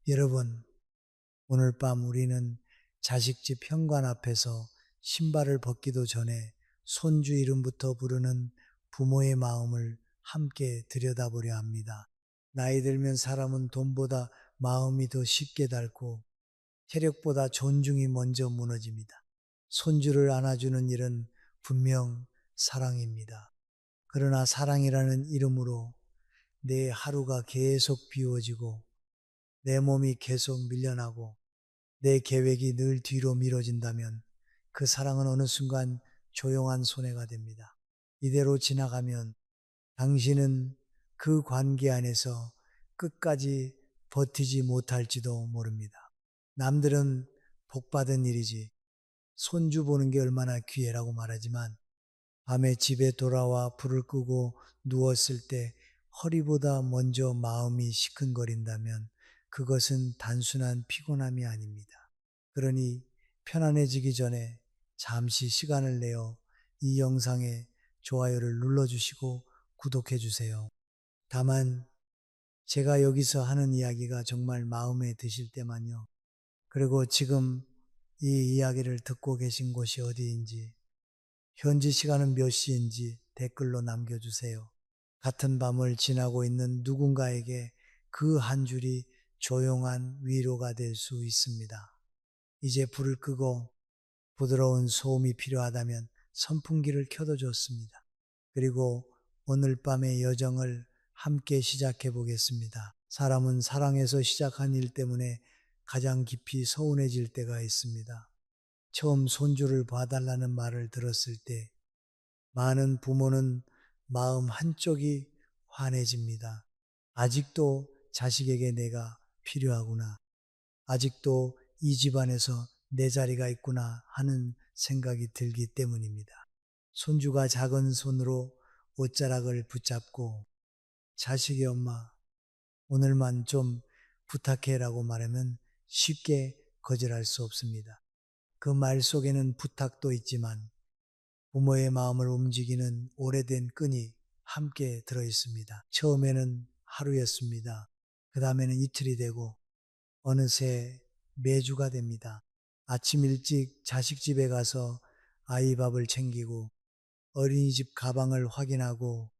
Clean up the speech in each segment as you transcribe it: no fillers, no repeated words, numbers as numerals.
여러분, 오늘 밤 우리는 자식집 현관 앞에서 신발을 벗기도 전에 손주 이름부터 부르는 부모의 마음을 함께 들여다보려 합니다. 나이 들면 사람은 돈보다 마음이 더 쉽게 닳고 체력보다 존중이 먼저 무너집니다. 손주를 안아주는 일은 분명 사랑입니다. 그러나 사랑이라는 이름으로 내 하루가 계속 비워지고 내 몸이 계속 밀려나고 내 계획이 늘 뒤로 미뤄진다면 그 사랑은 어느 순간 조용한 손해가 됩니다. 이대로 지나가면 당신은 그 관계 안에서 끝까지 버티지 못할지도 모릅니다. 남들은 복받은 일이지 손주 보는 게 얼마나 귀해라고 말하지만 밤에 집에 돌아와 불을 끄고 누웠을 때 허리보다 먼저 마음이 시큰거린다면 그것은 단순한 피곤함이 아닙니다. 그러니 편안해지기 전에 잠시 시간을 내어 이 영상에 좋아요를 눌러주시고 구독해주세요. 다만 제가 여기서 하는 이야기가 정말 마음에 드실 때만요. 그리고 지금 이 이야기를 듣고 계신 곳이 어디인지, 현지 시간은 몇 시인지 댓글로 남겨주세요. 같은 밤을 지나고 있는 누군가에게 그 한 줄이 조용한 위로가 될 수 있습니다. 이제 불을 끄고 부드러운 소음이 필요하다면 선풍기를 켜도 좋습니다. 그리고 오늘 밤의 여정을 함께 시작해 보겠습니다. 사람은 사랑에서 시작한 일 때문에 가장 깊이 서운해질 때가 있습니다. 처음 손주를 봐달라는 말을 들었을 때 많은 부모는 마음 한쪽이 환해집니다. 아직도 자식에게 내가 필요하구나. 아직도 이 집안에서 내 자리가 있구나 하는 생각이 들기 때문입니다. 손주가 작은 손으로 옷자락을 붙잡고 자식이 엄마, 오늘만 좀 부탁해라고 말하면 쉽게 거절할 수 없습니다. 그 말 속에는 부탁도 있지만 부모의 마음을 움직이는 오래된 끈이 함께 들어 있습니다. 처음에는 하루였습니다. 그 다음에는 이틀이 되고 어느새 매주가 됩니다. 아침 일찍 자식 집에 가서 아이 밥을 챙기고 어린이집 가방을 확인하고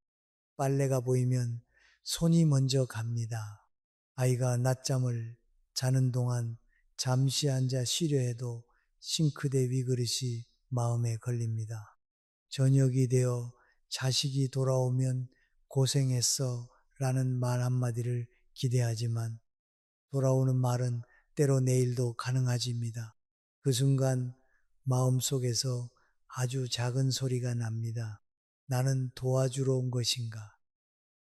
빨래가 보이면 손이 먼저 갑니다. 아이가 낮잠을 자는 동안 잠시 앉아 쉬려 해도 싱크대 위그릇이 마음에 걸립니다. 저녁이 되어 자식이 돌아오면 고생했어 라는 말 한마디를 기대하지만 돌아오는 말은 때로 내일도 가능하집니다. 그 순간 마음속에서 아주 작은 소리가 납니다. 나는 도와주러 온 것인가?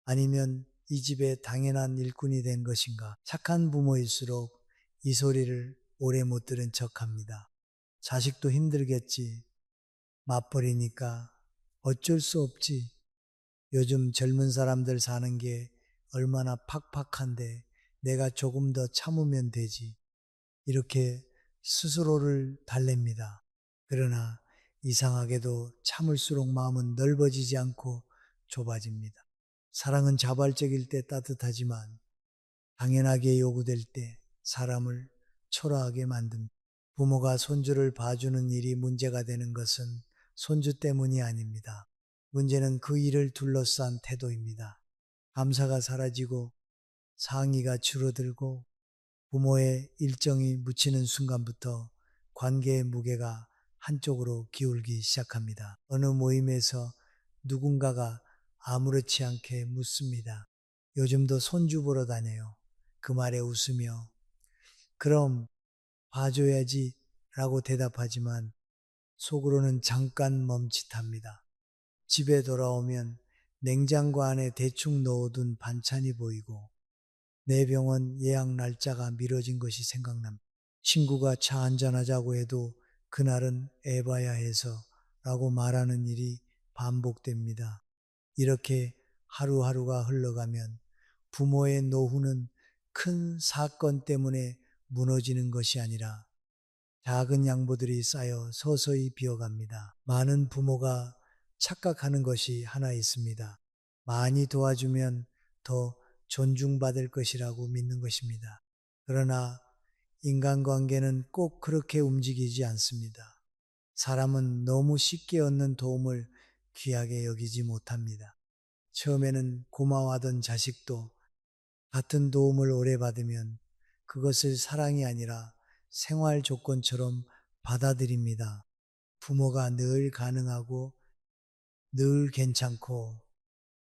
아니면 이 집의 당연한 일꾼이 된 것인가? 착한 부모일수록 이 소리를 오래 못 들은 척합니다. 자식도 힘들겠지. 맞벌이니까 어쩔 수 없지. 요즘 젊은 사람들 사는 게 얼마나 팍팍한데 내가 조금 더 참으면 되지. 이렇게 스스로를 달랩니다. 그러나 이상하게도 참을수록 마음은 넓어지지 않고 좁아집니다. 사랑은 자발적일 때 따뜻하지만 당연하게 요구될 때 사람을 초라하게 만듭니다. 부모가 손주를 봐주는 일이 문제가 되는 것은 손주 때문이 아닙니다. 문제는 그 일을 둘러싼 태도입니다. 감사가 사라지고 상의가 줄어들고 부모의 일정이 묻히는 순간부터 관계의 무게가 한쪽으로 기울기 시작합니다. 어느 모임에서 누군가가 아무렇지 않게 묻습니다. 요즘도 손주 보러 다녀요. 그 말에 웃으며 그럼 봐줘야지 라고 대답하지만 속으로는 잠깐 멈칫합니다. 집에 돌아오면 냉장고 안에 대충 넣어둔 반찬이 보이고 내 병원 예약 날짜가 미뤄진 것이 생각납니다. 친구가 차 한잔하자고 해도 그날은 애봐야 해서 라고 말하는 일이 반복됩니다. 이렇게 하루하루가 흘러가면 부모의 노후는 큰 사건 때문에 무너지는 것이 아니라 작은 양보들이 쌓여 서서히 비어갑니다. 많은 부모가 착각하는 것이 하나 있습니다. 많이 도와주면 더 존중받을 것이라고 믿는 것입니다. 그러나 인간관계는 꼭 그렇게 움직이지 않습니다. 사람은 너무 쉽게 얻는 도움을 귀하게 여기지 못합니다. 처음에는 고마워하던 자식도 같은 도움을 오래 받으면 그것을 사랑이 아니라 생활 조건처럼 받아들입니다. 부모가 늘 가능하고 늘 괜찮고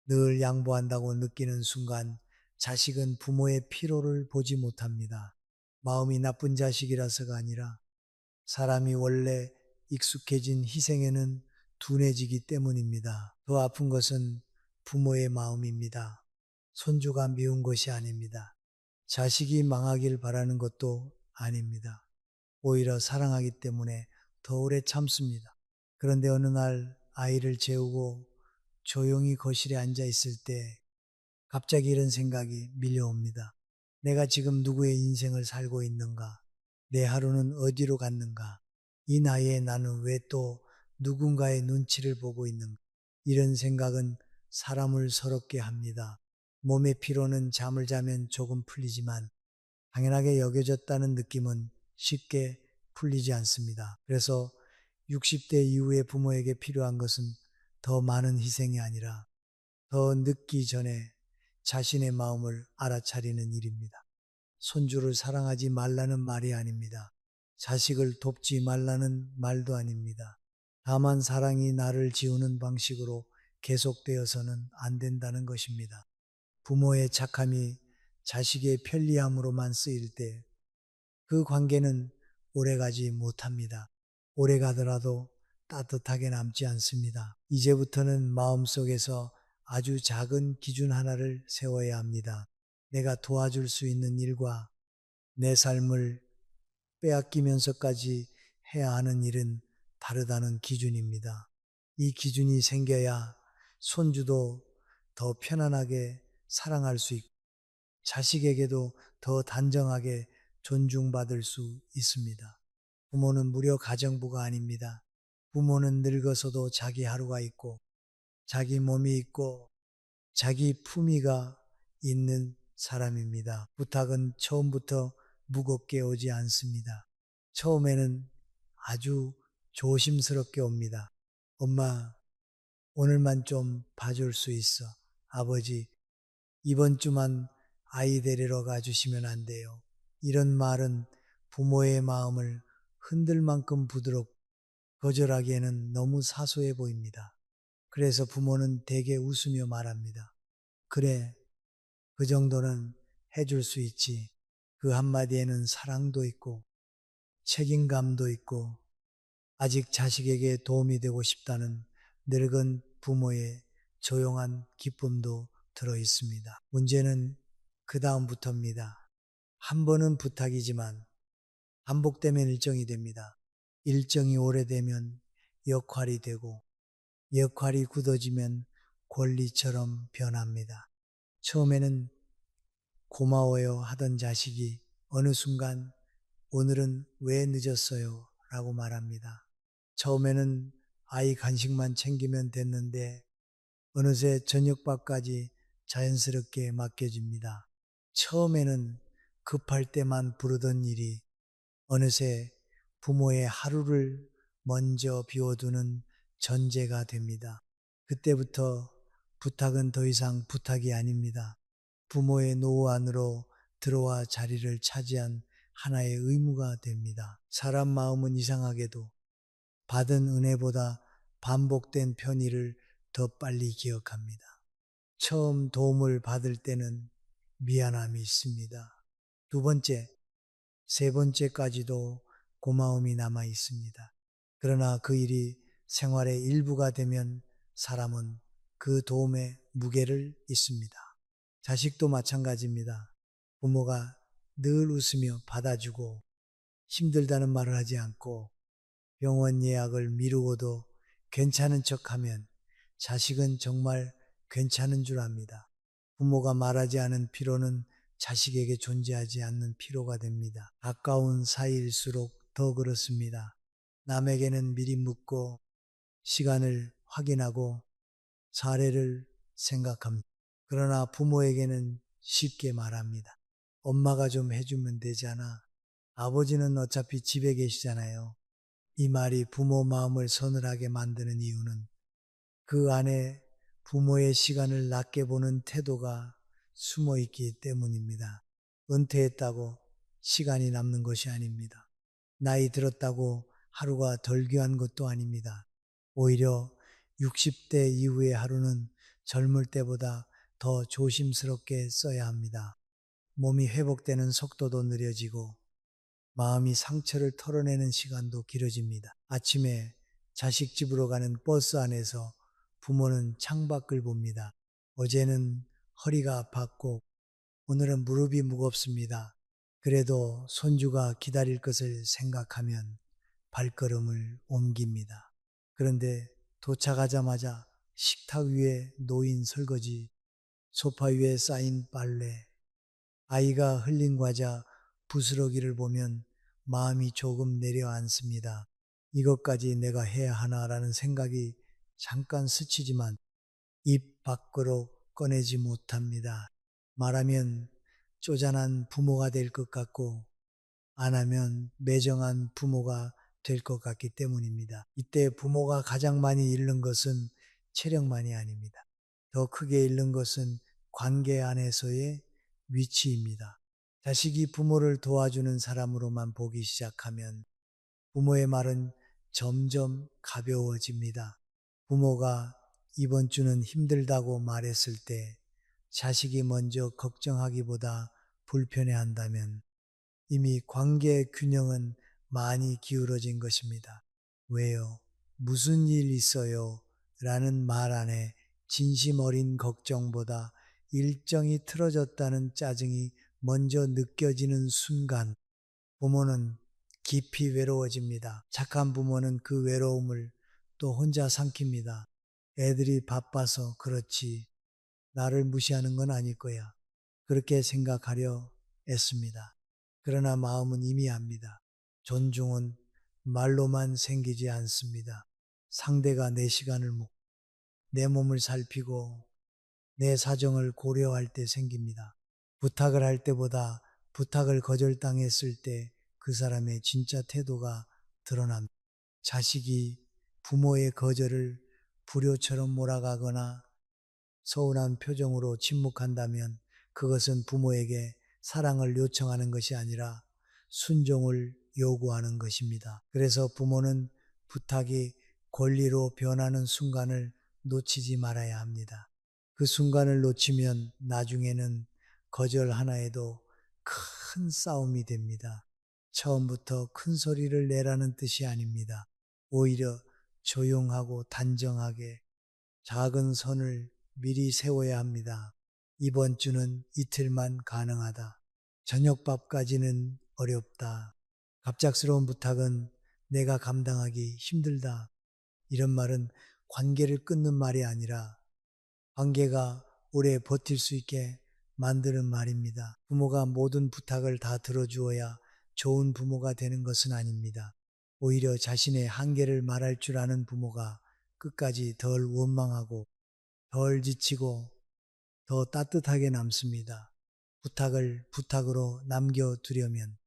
늘 양보한다고 느끼는 순간 자식은 부모의 필요를 보지 못합니다. 마음이 나쁜 자식이라서가 아니라 사람이 원래 익숙해진 희생에는 둔해지기 때문입니다. 더 아픈 것은 부모의 마음입니다. 손주가 미운 것이 아닙니다. 자식이 망하길 바라는 것도 아닙니다. 오히려 사랑하기 때문에 더 오래 참습니다. 그런데 어느 날 아이를 재우고 조용히 거실에 앉아 있을 때 갑자기 이런 생각이 밀려옵니다. 내가 지금 누구의 인생을 살고 있는가? 내 하루는 어디로 갔는가? 이 나이에 나는 왜 또 누군가의 눈치를 보고 있는가? 이런 생각은 사람을 서럽게 합니다. 몸의 피로는 잠을 자면 조금 풀리지만 당연하게 여겨졌다는 느낌은 쉽게 풀리지 않습니다. 그래서 60대 이후에 부모에게 필요한 것은 더 많은 희생이 아니라 더 늦기 전에 자신의 마음을 알아차리는 일입니다. 손주를 사랑하지 말라는 말이 아닙니다. 자식을 돕지 말라는 말도 아닙니다. 다만 사랑이 나를 지우는 방식으로 계속되어서는 안 된다는 것입니다. 부모의 착함이 자식의 편리함으로만 쓰일 때 그 관계는 오래가지 못합니다. 오래가더라도 따뜻하게 남지 않습니다. 이제부터는 마음속에서 아주 작은 기준 하나를 세워야 합니다. 내가 도와줄 수 있는 일과 내 삶을 빼앗기면서까지 해야 하는 일은 다르다는 기준입니다. 이 기준이 생겨야 손주도 더 편안하게 사랑할 수 있고 자식에게도 더 단정하게 존중받을 수 있습니다. 부모는 무려 가정부가 아닙니다. 부모는 늙어서도 자기 하루가 있고 자기 몸이 있고 자기 품위가 있는 사람입니다. 부탁은 처음부터 무겁게 오지 않습니다. 처음에는 아주 조심스럽게 옵니다. 엄마, 오늘만 좀 봐줄 수 있어. 아버지, 이번 주만 아이 데리러 가주시면 안 돼요. 이런 말은 부모의 마음을 흔들 만큼 부드럽고 거절하기에는 너무 사소해 보입니다. 그래서 부모는 대개 웃으며 말합니다. 그래, 그 정도는 해줄 수 있지. 그 한마디에는 사랑도 있고 책임감도 있고 아직 자식에게 도움이 되고 싶다는 늙은 부모의 조용한 기쁨도 들어 있습니다. 문제는 그 다음부터입니다. 한 번은 부탁이지만 반복되면 일정이 됩니다. 일정이 오래되면 역할이 되고 역할이 굳어지면 권리처럼 변합니다. 처음에는 고마워요 하던 자식이 어느 순간 오늘은 왜 늦었어요? 라고 말합니다. 처음에는 아이 간식만 챙기면 됐는데 어느새 저녁밥까지 자연스럽게 맡겨집니다. 처음에는 급할 때만 부르던 일이 어느새 부모의 하루를 먼저 비워두는 전제가 됩니다. 그때부터 부탁은 더 이상 부탁이 아닙니다. 부모의 노후 안으로 들어와 자리를 차지한 하나의 의무가 됩니다. 사람 마음은 이상하게도 받은 은혜보다 반복된 편의를 더 빨리 기억합니다. 처음 도움을 받을 때는 미안함이 있습니다. 두 번째, 세 번째까지도 고마움이 남아 있습니다. 그러나 그 일이 생활의 일부가 되면 사람은 그 도움의 무게를 잊습니다. 자식도 마찬가지입니다. 부모가 늘 웃으며 받아주고 힘들다는 말을 하지 않고 병원 예약을 미루고도 괜찮은 척하면 자식은 정말 괜찮은 줄 압니다. 부모가 말하지 않은 피로는 자식에게 존재하지 않는 피로가 됩니다. 가까운 사이일수록 더 그렇습니다. 남에게는 미리 묻고 시간을 확인하고 사례를 생각합니다. 그러나 부모에게는 쉽게 말합니다. 엄마가 좀 해주면 되잖아. 아버지는 어차피 집에 계시잖아요. 이 말이 부모 마음을 서늘하게 만드는 이유는 그 안에 부모의 시간을 낮게 보는 태도가 숨어 있기 때문입니다. 은퇴했다고 시간이 남는 것이 아닙니다. 나이 들었다고 하루가 덜 귀한 것도 아닙니다. 오히려 60대 이후의 하루는 젊을 때보다 더 조심스럽게 써야 합니다. 몸이 회복되는 속도도 느려지고 마음이 상처를 털어내는 시간도 길어집니다. 아침에 자식 집으로 가는 버스 안에서 부모는 창밖을 봅니다. 어제는 허리가 아팠고 오늘은 무릎이 무겁습니다. 그래도 손주가 기다릴 것을 생각하면 발걸음을 옮깁니다. 그런데 도착하자마자 식탁 위에 놓인 설거지, 소파 위에 쌓인 빨래, 아이가 흘린 과자, 부스러기를 보면 마음이 조금 내려앉습니다. 이것까지 내가 해야 하나라는 생각이 잠깐 스치지만 입 밖으로 꺼내지 못합니다. 말하면 쪼잔한 부모가 될 것 같고 안 하면 매정한 부모가 될 것 같기 때문입니다. 이때 부모가 가장 많이 잃는 것은 체력만이 아닙니다. 더 크게 잃는 것은 관계 안에서의 위치입니다. 자식이 부모를 도와주는 사람으로만 보기 시작하면 부모의 말은 점점 가벼워집니다. 부모가 이번 주는 힘들다고 말했을 때 자식이 먼저 걱정하기보다 불편해한다면 이미 관계 균형은 많이 기울어진 것입니다. 왜요? 무슨 일 있어요? 라는 말 안에 진심 어린 걱정보다 일정이 틀어졌다는 짜증이 먼저 느껴지는 순간 부모는 깊이 외로워집니다. 착한 부모는 그 외로움을 또 혼자 삼킵니다. 애들이 바빠서 그렇지 나를 무시하는 건 아닐 거야. 그렇게 생각하려 애씁니다. 그러나 마음은 이미 압니다. 존중은 말로만 생기지 않습니다. 상대가 내 시간을 묻고 내 몸을 살피고 내 사정을 고려할 때 생깁니다. 부탁을 할 때보다 부탁을 거절당했을 때 그 사람의 진짜 태도가 드러납니다. 자식이 부모의 거절을 불효처럼 몰아가거나 서운한 표정으로 침묵한다면 그것은 부모에게 사랑을 요청하는 것이 아니라 순종을 요구하는 것입니다. 그래서 부모는 부탁이 권리로 변하는 순간을 놓치지 말아야 합니다. 그 순간을 놓치면 나중에는 거절 하나에도 큰 싸움이 됩니다. 처음부터 큰 소리를 내라는 뜻이 아닙니다. 오히려 조용하고 단정하게 작은 선을 미리 세워야 합니다. 이번 주는 이틀만 가능하다. 저녁밥까지는 어렵다. 갑작스러운 부탁은 내가 감당하기 힘들다. 이런 말은 관계를 끊는 말이 아니라 관계가 오래 버틸 수 있게 만드는 말입니다. 부모가 모든 부탁을 다 들어주어야 좋은 부모가 되는 것은 아닙니다. 오히려 자신의 한계를 말할 줄 아는 부모가 끝까지 덜 원망하고 덜 지치고 더 따뜻하게 남습니다. 부탁을 부탁으로 남겨두려면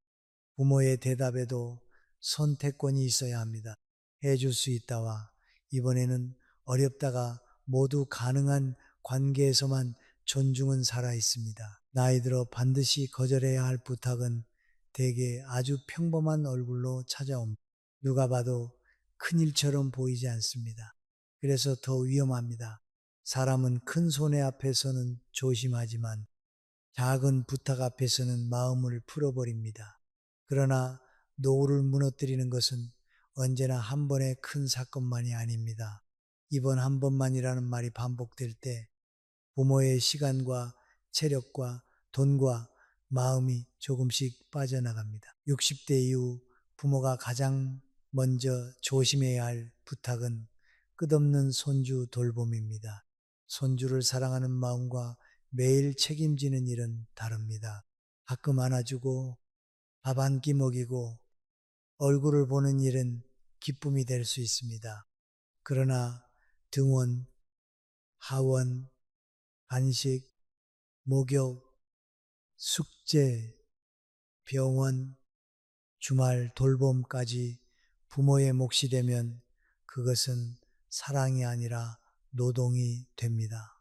부모의 대답에도 선택권이 있어야 합니다. 해줄 수 있다와 이번에는 어렵다가 모두 가능한 관계에서만 존중은 살아 있습니다. 나이 들어 반드시 거절해야 할 부탁은 대개 아주 평범한 얼굴로 찾아옵니다. 누가 봐도 큰일처럼 보이지 않습니다. 그래서 더 위험합니다. 사람은 큰 손해 앞에서는 조심하지만 작은 부탁 앞에서는 마음을 풀어버립니다. 그러나 노후를 무너뜨리는 것은 언제나 한 번의 큰 사건만이 아닙니다. 이번 한 번만이라는 말이 반복될 때 부모의 시간과 체력과 돈과 마음이 조금씩 빠져나갑니다. 60대 이후 부모가 가장 먼저 조심해야 할 부탁은 끝없는 손주 돌봄입니다. 손주를 사랑하는 마음과 매일 책임지는 일은 다릅니다. 가끔 안아주고 밥 한 끼 먹이고 얼굴을 보는 일은 기쁨이 될 수 있습니다. 그러나 등원, 하원, 간식, 목욕, 숙제, 병원, 주말 돌봄까지 부모의 몫이 되면 그것은 사랑이 아니라 노동이 됩니다.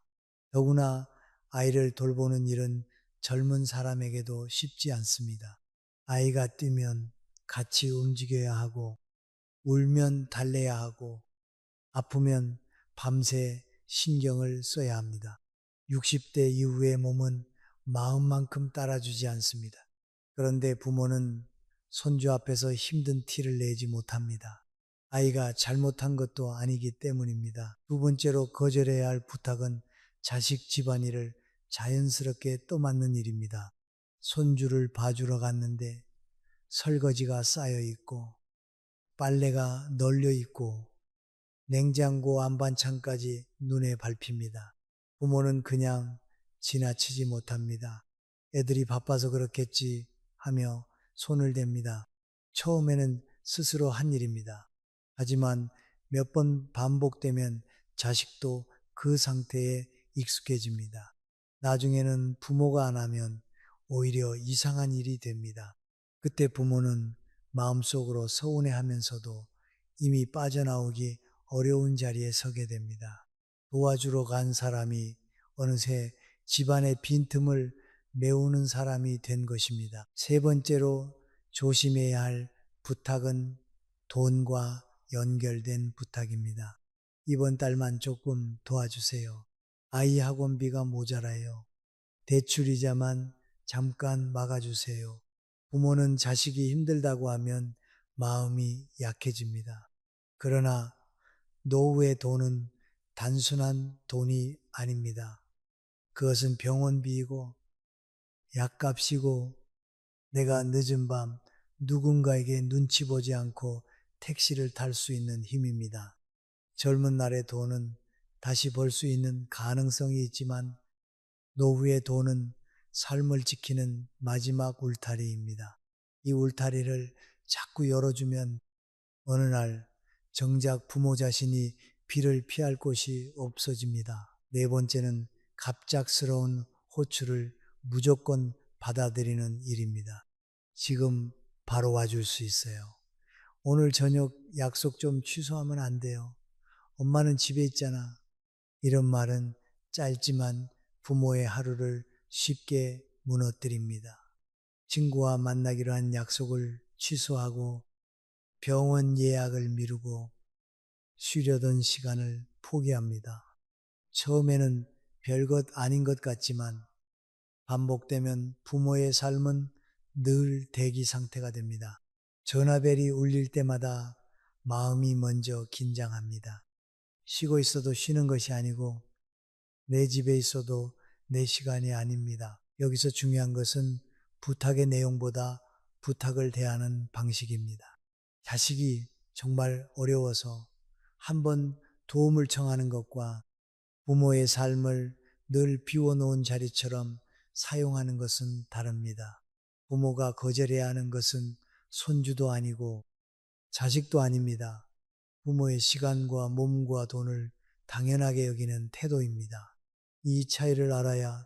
더구나 아이를 돌보는 일은 젊은 사람에게도 쉽지 않습니다. 아이가 뛰면 같이 움직여야 하고, 울면 달래야 하고, 아프면 밤새 신경을 써야 합니다. 60대 이후의 몸은 마음만큼 따라주지 않습니다. 그런데 부모는 손주 앞에서 힘든 티를 내지 못합니다. 아이가 잘못한 것도 아니기 때문입니다. 두 번째로 거절해야 할 부탁은 자식 집안일을 자연스럽게 떠맡는 일입니다. 손주를 봐주러 갔는데 설거지가 쌓여 있고 빨래가 널려 있고 냉장고 안반찬까지 눈에 밟힙니다. 부모는 그냥 지나치지 못합니다. 애들이 바빠서 그렇겠지 하며 손을 댑니다. 처음에는 스스로 한 일입니다. 하지만 몇 번 반복되면 자식도 그 상태에 익숙해집니다. 나중에는 부모가 안 하면 오히려 이상한 일이 됩니다. 그때 부모는 마음속으로 서운해 하면서도 이미 빠져나오기 어려운 자리에 서게 됩니다. 도와주러 간 사람이 어느새 집안의 빈틈을 메우는 사람이 된 것입니다. 세 번째로 조심해야 할 부탁은 돈과 연결된 부탁입니다. 이번 달만 조금 도와주세요. 아이 학원비가 모자라요. 대출이자만 잠깐 막아주세요. 부모는 자식이 힘들다고 하면 마음이 약해집니다. 그러나 노후의 돈은 단순한 돈이 아닙니다. 그것은 병원비이고 약값이고 내가 늦은 밤 누군가에게 눈치 보지 않고 택시를 탈 수 있는 힘입니다. 젊은 날의 돈은 다시 벌 수 있는 가능성이 있지만 노후의 돈은 삶을 지키는 마지막 울타리입니다. 이 울타리를 자꾸 열어주면 어느 날 정작 부모 자신이 비를 피할 곳이 없어집니다. 네 번째는 갑작스러운 호출을 무조건 받아들이는 일입니다. 지금 바로 와줄 수 있어요. 오늘 저녁 약속 좀 취소하면 안 돼요. 엄마는 집에 있잖아. 이런 말은 짧지만 부모의 하루를 쉽게 무너뜨립니다. 친구와 만나기로 한 약속을 취소하고 병원 예약을 미루고 쉬려던 시간을 포기합니다. 처음에는 별것 아닌 것 같지만 반복되면 부모의 삶은 늘 대기 상태가 됩니다. 전화벨이 울릴 때마다 마음이 먼저 긴장합니다. 쉬고 있어도 쉬는 것이 아니고 내 집에 있어도 내 시간이 아닙니다. 여기서 중요한 것은 부탁의 내용보다 부탁을 대하는 방식입니다. 자식이 정말 어려워서 한번 도움을 청하는 것과 부모의 삶을 늘 비워놓은 자리처럼 사용하는 것은 다릅니다. 부모가 거절해야 하는 것은 손주도 아니고 자식도 아닙니다. 부모의 시간과 몸과 돈을 당연하게 여기는 태도입니다. 이 차이를 알아야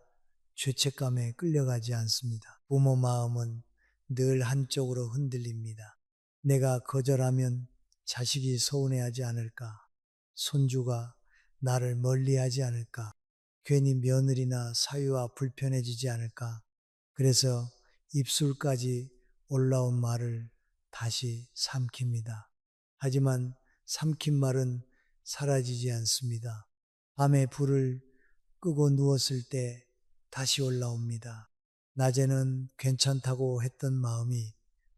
죄책감에 끌려가지 않습니다. 부모 마음은 늘 한쪽으로 흔들립니다. 내가 거절하면 자식이 서운해하지 않을까? 손주가 나를 멀리하지 않을까? 괜히 며느리나 사위와 불편해지지 않을까? 그래서 입술까지 올라온 말을 다시 삼킵니다. 하지만 삼킨 말은 사라지지 않습니다. 밤에 불을 끄고 누웠을 때 다시 올라옵니다. 낮에는 괜찮다고 했던 마음이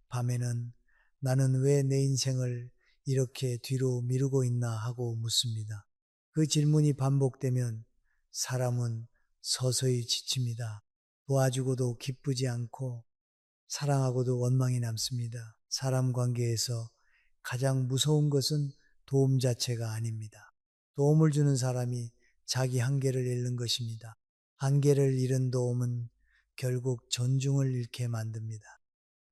밤에는 나는 왜 내 인생을 이렇게 뒤로 미루고 있나 하고 묻습니다. 그 질문이 반복되면 사람은 서서히 지칩니다. 도와주고도 기쁘지 않고 사랑하고도 원망이 남습니다. 사람 관계에서 가장 무서운 것은 도움 자체가 아닙니다. 도움을 주는 사람이 자기 한계를 잃는 것입니다. 한계를 잃은 도움은 결국 존중을 잃게 만듭니다.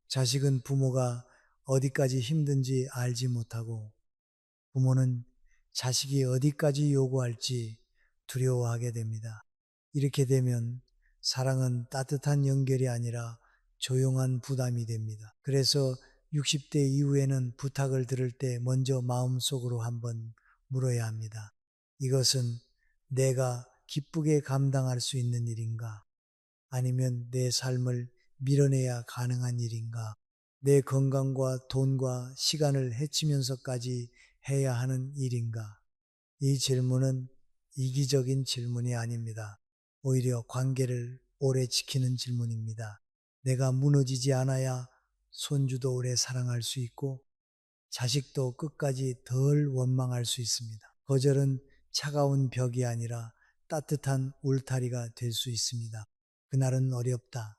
자식은 부모가 어디까지 힘든지 알지 못하고 부모는 자식이 어디까지 요구할지 두려워하게 됩니다. 이렇게 되면 사랑은 따뜻한 연결이 아니라 조용한 부담이 됩니다. 그래서 60대 이후에는 부탁을 들을 때 먼저 마음속으로 한번 물어야 합니다. 이것은 내가 기쁘게 감당할 수 있는 일인가? 아니면 내 삶을 밀어내야 가능한 일인가? 내 건강과 돈과 시간을 해치면서까지 해야 하는 일인가? 이 질문은 이기적인 질문이 아닙니다. 오히려 관계를 오래 지키는 질문입니다. 내가 무너지지 않아야 손주도 오래 사랑할 수 있고 자식도 끝까지 덜 원망할 수 있습니다. 거절은 차가운 벽이 아니라 따뜻한 울타리가 될 수 있습니다. 그날은 어렵다.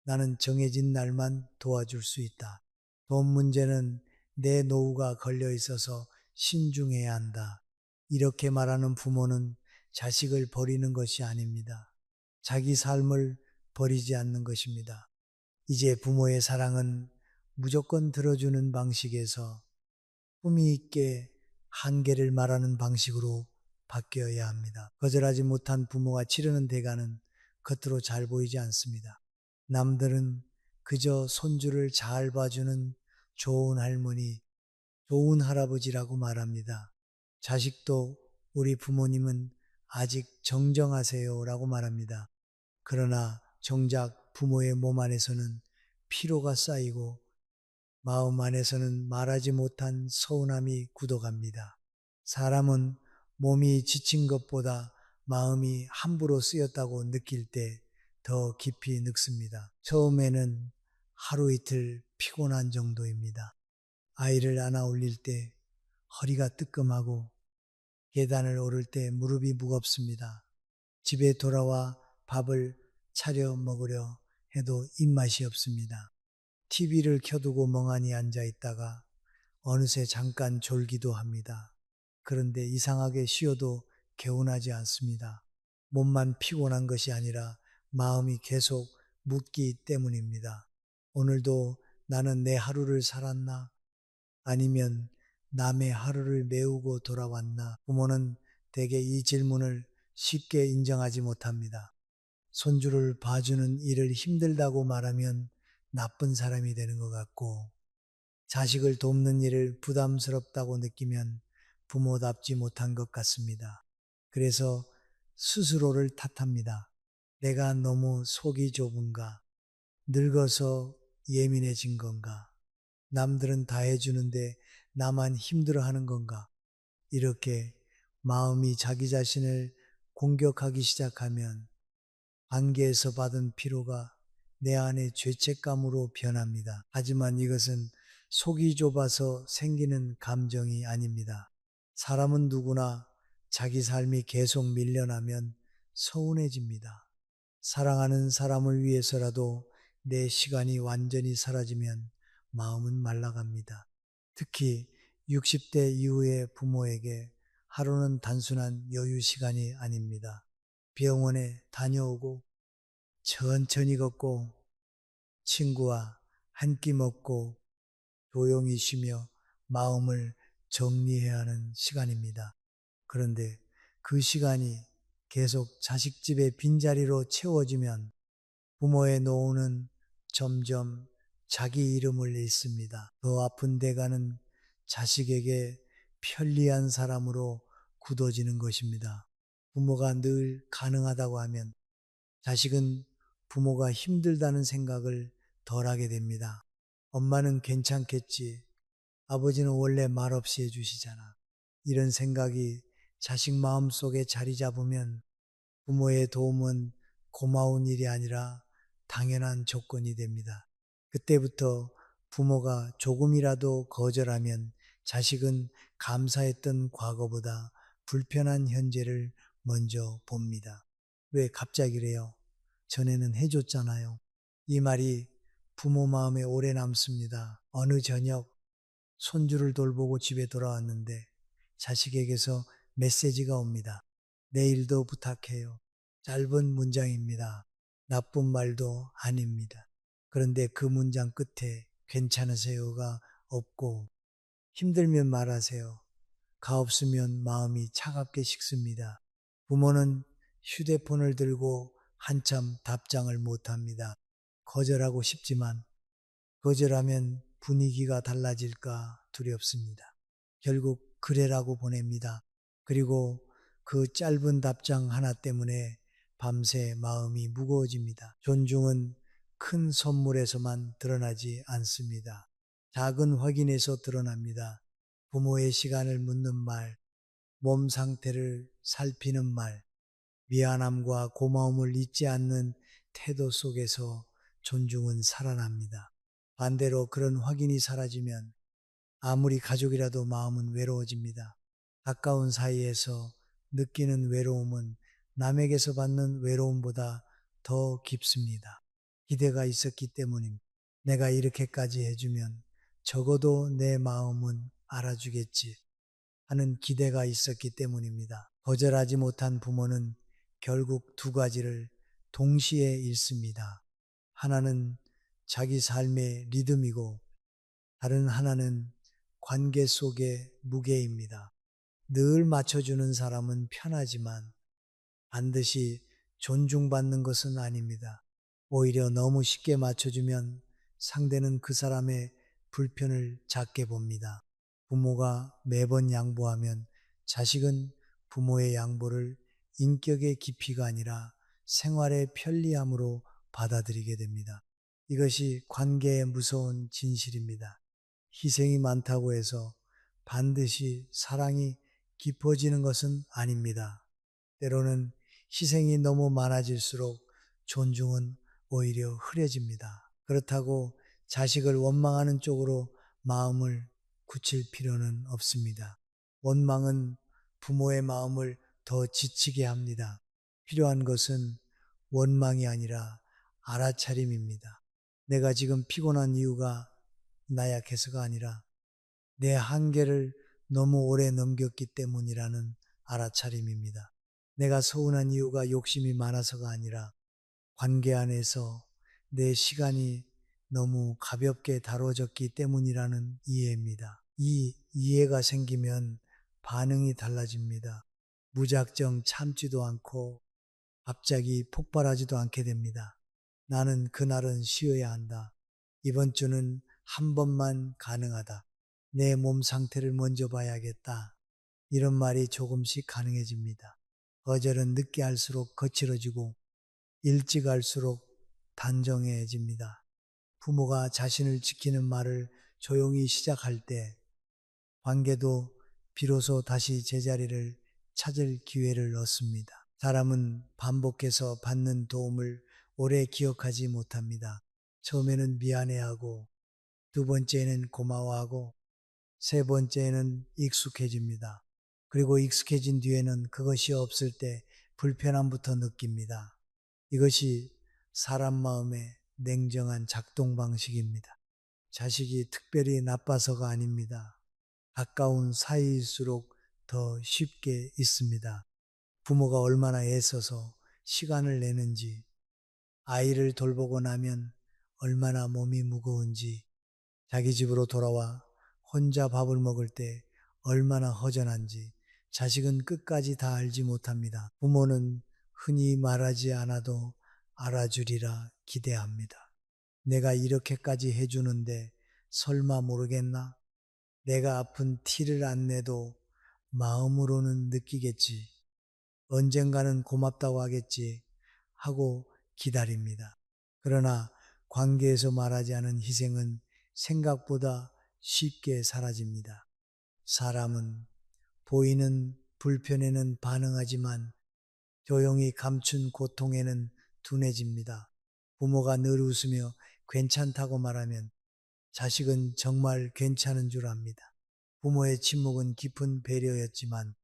나는 정해진 날만 도와줄 수 있다. 돈 문제는 내 노후가 걸려 있어서 신중해야 한다. 이렇게 말하는 부모는 자식을 버리는 것이 아닙니다. 자기 삶을 버리지 않는 것입니다. 이제 부모의 사랑은 무조건 들어주는 방식에서 품위 있게 한계를 말하는 방식으로 바뀌어야 합니다. 거절하지 못한 부모가 치르는 대가는 겉으로 잘 보이지 않습니다. 남들은 그저 손주를 잘 봐주는 좋은 할머니, 좋은 할아버지라고 말합니다. 자식도 우리 부모님은 아직 정정하세요라고 말합니다. 그러나 정작 부모의 몸 안에서는 피로가 쌓이고 마음 안에서는 말하지 못한 서운함이 굳어갑니다. 사람은 몸이 지친 것보다 마음이 함부로 쓰였다고 느낄 때 더 깊이 늙습니다. 처음에는 하루 이틀 피곤한 정도입니다. 아이를 안아 올릴 때 허리가 뜨끔하고 계단을 오를 때 무릎이 무겁습니다. 집에 돌아와 밥을 차려 먹으려 해도 입맛이 없습니다. TV를 켜두고 멍하니 앉아 있다가 어느새 잠깐 졸기도 합니다. 그런데 이상하게 쉬어도 개운하지 않습니다. 몸만 피곤한 것이 아니라 마음이 계속 묻기 때문입니다. 오늘도 나는 내 하루를 살았나? 아니면 남의 하루를 메우고 돌아왔나? 부모는 대개 이 질문을 쉽게 인정하지 못합니다. 손주를 봐주는 일을 힘들다고 말하면 나쁜 사람이 되는 것 같고, 자식을 돕는 일을 부담스럽다고 느끼면 부모답지 못한 것 같습니다. 그래서 스스로를 탓합니다. 내가 너무 속이 좁은가? 늙어서 예민해진 건가? 남들은 다 해주는데 나만 힘들어하는 건가? 이렇게 마음이 자기 자신을 공격하기 시작하면 관계에서 받은 피로가 내 안의 죄책감으로 변합니다. 하지만 이것은 속이 좁아서 생기는 감정이 아닙니다. 사람은 누구나 자기 삶이 계속 밀려나면 서운해집니다. 사랑하는 사람을 위해서라도 내 시간이 완전히 사라지면 마음은 말라갑니다. 특히 60대 이후의 부모에게 하루는 단순한 여유 시간이 아닙니다. 병원에 다녀오고 천천히 걷고 친구와 한 끼 먹고 조용히 쉬며 마음을 정리해야 하는 시간입니다. 그런데 그 시간이 계속 자식집의 빈자리로 채워지면 부모의 노후는 점점 자기 이름을 잃습니다. 더 아픈 대가는 자식에게 편리한 사람으로 굳어지는 것입니다. 부모가 늘 가능하다고 하면 자식은 부모가 힘들다는 생각을 덜 하게 됩니다. 엄마는 괜찮겠지. 아버지는 원래 말없이 해주시잖아. 이런 생각이 자식 마음속에 자리 잡으면 부모의 도움은 고마운 일이 아니라 당연한 조건이 됩니다. 그때부터 부모가 조금이라도 거절하면 자식은 감사했던 과거보다 불편한 현재를 먼저 봅니다. 왜 갑자기래요? 전에는 해줬잖아요. 이 말이 부모 마음에 오래 남습니다. 어느 저녁 손주를 돌보고 집에 돌아왔는데 자식에게서 메시지가 옵니다. 내일도 부탁해요. 짧은 문장입니다. 나쁜 말도 아닙니다. 그런데 그 문장 끝에 괜찮으세요가 없고 힘들면 말하세요. 가없으면 마음이 차갑게 식습니다. 부모는 휴대폰을 들고 한참 답장을 못합니다. 거절하고 싶지만 거절하면 분위기가 달라질까 두렵습니다. 결국 그래라고 보냅니다. 그리고 그 짧은 답장 하나 때문에 밤새 마음이 무거워집니다. 존중은 큰 선물에서만 드러나지 않습니다. 작은 확인에서 드러납니다. 부모의 시간을 묻는 말, 몸 상태를 살피는 말, 미안함과 고마움을 잊지 않는 태도 속에서 존중은 살아납니다. 반대로 그런 확인이 사라지면 아무리 가족이라도 마음은 외로워집니다. 가까운 사이에서 느끼는 외로움은 남에게서 받는 외로움보다 더 깊습니다. 기대가 있었기 때문입니다. 내가 이렇게까지 해주면 적어도 내 마음은 알아주겠지 하는 기대가 있었기 때문입니다. 거절하지 못한 부모는 결국 두 가지를 동시에 잃습니다. 하나는 자기 삶의 리듬이고 다른 하나는 관계 속의 무게입니다. 늘 맞춰주는 사람은 편하지만 반드시 존중받는 것은 아닙니다. 오히려 너무 쉽게 맞춰주면 상대는 그 사람의 불편을 작게 봅니다. 부모가 매번 양보하면 자식은 부모의 양보를 인격의 깊이가 아니라 생활의 편리함으로 받아들이게 됩니다. 이것이 관계의 무서운 진실입니다. 희생이 많다고 해서 반드시 사랑이 깊어지는 것은 아닙니다. 때로는 희생이 너무 많아질수록 존중은 오히려 흐려집니다. 그렇다고 자식을 원망하는 쪽으로 마음을 굳힐 필요는 없습니다. 원망은 부모의 마음을 더 지치게 합니다. 필요한 것은 원망이 아니라 알아차림입니다. 내가 지금 피곤한 이유가 나약해서가 아니라 내 한계를 너무 오래 넘겼기 때문이라는 알아차림입니다. 내가 서운한 이유가 욕심이 많아서가 아니라 관계 안에서 내 시간이 너무 가볍게 다뤄졌기 때문이라는 이해입니다. 이 이해가 생기면 반응이 달라집니다. 무작정 참지도 않고 갑자기 폭발하지도 않게 됩니다. 나는 그날은 쉬어야 한다. 이번 주는 한 번만 가능하다. 내 몸 상태를 먼저 봐야겠다. 이런 말이 조금씩 가능해집니다. 거절은 늦게 할수록 거칠어지고 일찍 할수록 단정해집니다. 부모가 자신을 지키는 말을 조용히 시작할 때 관계도 비로소 다시 제자리를 찾을 기회를 얻습니다. 사람은 반복해서 받는 도움을 오래 기억하지 못합니다. 처음에는 미안해하고 두 번째는 고마워하고 세 번째는 익숙해집니다. 그리고 익숙해진 뒤에는 그것이 없을 때 불편함부터 느낍니다. 이것이 사람 마음의 냉정한 작동 방식입니다. 자식이 특별히 나빠서가 아닙니다. 가까운 사이일수록 더 쉽게 있습니다. 부모가 얼마나 애써서 시간을 내는지, 아이를 돌보고 나면 얼마나 몸이 무거운지, 자기 집으로 돌아와 혼자 밥을 먹을 때 얼마나 허전한지 자식은 끝까지 다 알지 못합니다. 부모는 흔히 말하지 않아도 알아주리라 기대합니다. 내가 이렇게까지 해주는데 설마 모르겠나? 내가 아픈 티를 안 내도 마음으로는 느끼겠지. 언젠가는 고맙다고 하겠지 하고 기다립니다. 그러나 관계에서 말하지 않은 희생은 생각보다 쉽게 사라집니다. 사람은 보이는 불편에는 반응하지만 조용히 감춘 고통에는 둔해집니다. 부모가 늘 웃으며 괜찮다고 말하면 자식은 정말 괜찮은 줄 압니다. 부모의 침묵은 깊은 배려였지만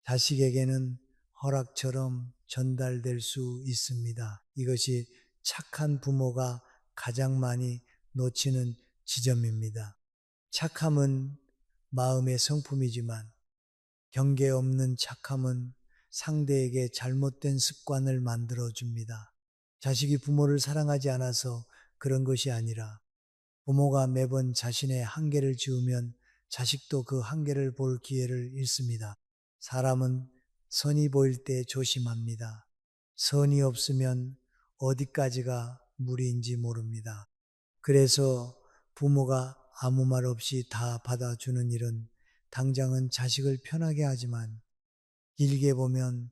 자식에게는 허락처럼 전달될 수 있습니다. 이것이 착한 부모가 가장 많이 놓치는 지점입니다. 착함은 마음의 성품이지만 경계 없는 착함은 상대에게 잘못된 습관을 만들어 줍니다. 자식이 부모를 사랑하지 않아서 그런 것이 아니라 부모가 매번 자신의 한계를 지우면 자식도 그 한계를 볼 기회를 잃습니다. 사람은 선이 보일 때 조심합니다. 선이 없으면 어디까지가 무리인지 모릅니다. 그래서 부모가 아무 말 없이 다 받아주는 일은 당장은 자식을 편하게 하지만 길게 보면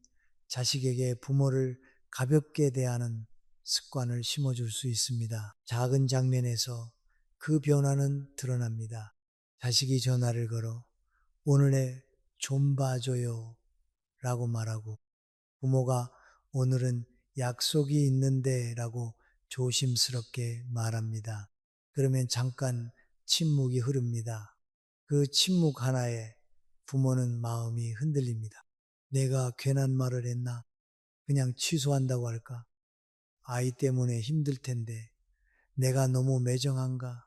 자식에게 부모를 가볍게 대하는 습관을 심어줄 수 있습니다. 작은 장면에서 그 변화는 드러납니다. 자식이 전화를 걸어 오늘의 좀 봐줘요 라고 말하고 부모가 오늘은 약속이 있는데 라고 조심스럽게 말합니다. 그러면 잠깐 침묵이 흐릅니다. 그 침묵 하나에 부모는 마음이 흔들립니다. 내가 괜한 말을 했나? 그냥 취소한다고 할까? 아이 때문에 힘들 텐데 내가 너무 매정한가?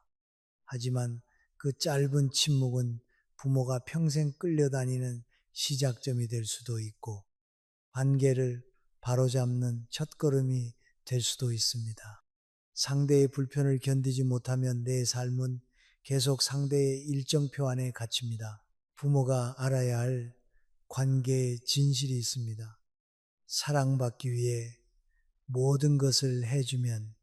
하지만 그 짧은 침묵은 부모가 평생 끌려다니는 시작점이 될 수도 있고 관계를 바로잡는 첫걸음이 될 수도 있습니다. 상대의 불편을 견디지 못하면 내 삶은 계속 상대의 일정표 안에 갇힙니다. 부모가 알아야 할 관계의 진실이 있습니다. 사랑받기 위해 모든 것을 해주면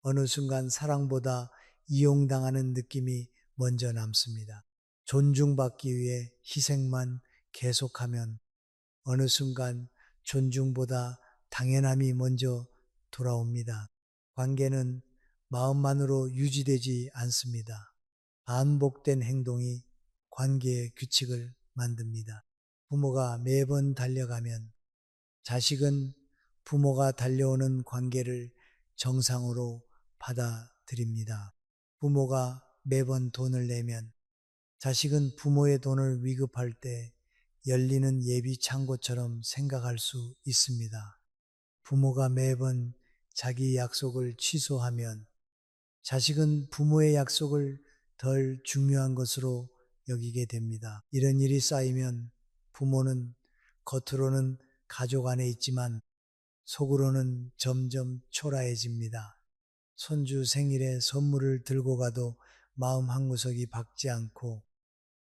어느 순간 사랑보다 이용당하는 느낌이 먼저 남습니다. 존중받기 위해 희생만 계속하면 어느 순간 존중보다 당연함이 먼저 돌아옵니다. 관계는 마음만으로 유지되지 않습니다. 반복된 행동이 관계의 규칙을 만듭니다. 부모가 매번 달려가면 자식은 부모가 달려오는 관계를 정상으로 받아들입니다. 부모가 매번 돈을 내면 자식은 부모의 돈을 위급할 때 열리는 예비 창고처럼 생각할 수 있습니다. 부모가 매번 자기 약속을 취소하면 자식은 부모의 약속을 덜 중요한 것으로 여기게 됩니다. 이런 일이 쌓이면 부모는 겉으로는 가족 안에 있지만 속으로는 점점 초라해집니다. 손주 생일에 선물을 들고 가도 마음 한구석이 박지 않고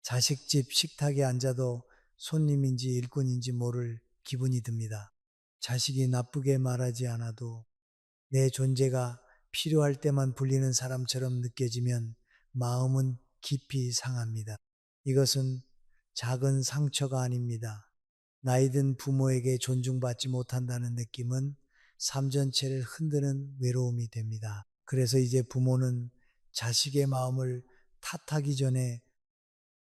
자식 집 식탁에 앉아도 손님인지 일꾼인지 모를 기분이 듭니다. 자식이 나쁘게 말하지 않아도 내 존재가 필요할 때만 불리는 사람처럼 느껴지면 마음은 깊이 상합니다. 이것은 작은 상처가 아닙니다. 나이든 부모에게 존중받지 못한다는 느낌은 삶 전체를 흔드는 외로움이 됩니다. 그래서 이제 부모는 자식의 마음을 탓하기 전에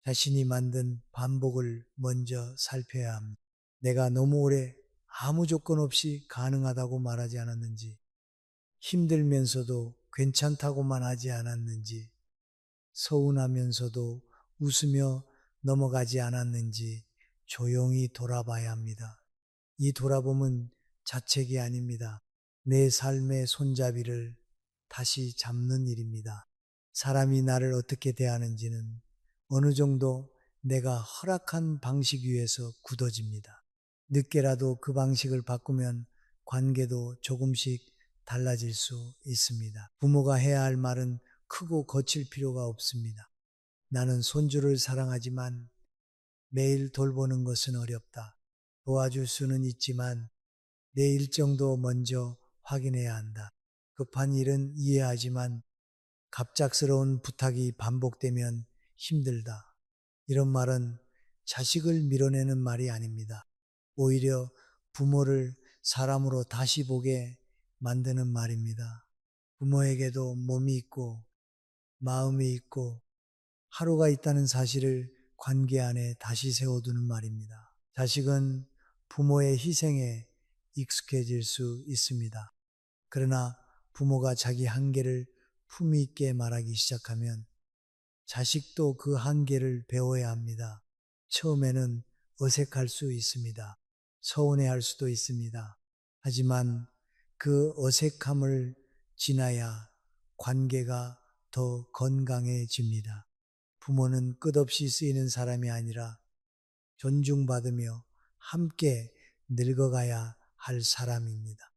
자신이 만든 반복을 먼저 살펴야 합니다. 내가 너무 오래 아무 조건 없이 가능하다고 말하지 않았는지, 힘들면서도 괜찮다고만 하지 않았는지, 서운하면서도 웃으며 넘어가지 않았는지 조용히 돌아봐야 합니다. 이 돌아봄은 자책이 아닙니다. 내 삶의 손잡이를 다시 잡는 일입니다. 사람이 나를 어떻게 대하는지는 어느 정도 내가 허락한 방식 위에서 굳어집니다. 늦게라도 그 방식을 바꾸면 관계도 조금씩 달라질 수 있습니다. 부모가 해야 할 말은 크고 거칠 필요가 없습니다. 나는 손주를 사랑하지만 매일 돌보는 것은 어렵다. 도와줄 수는 있지만 내 일정도 먼저 확인해야 한다. 급한 일은 이해하지만 갑작스러운 부탁이 반복되면 힘들다. 이런 말은 자식을 밀어내는 말이 아닙니다. 오히려 부모를 사람으로 다시 보게 만드는 말입니다. 부모에게도 몸이 있고 마음이 있고 하루가 있다는 사실을 관계 안에 다시 세워두는 말입니다. 자식은 부모의 희생에 익숙해질 수 있습니다. 그러나 부모가 자기 한계를 품위 있게 말하기 시작하면 자식도 그 한계를 배워야 합니다. 처음에는 어색할 수 있습니다. 서운해할 수도 있습니다. 하지만 그 어색함을 지나야 관계가 더 건강해집니다. 부모는 끝없이 쓰이는 사람이 아니라 존중받으며 함께 늙어가야 할 사람입니다.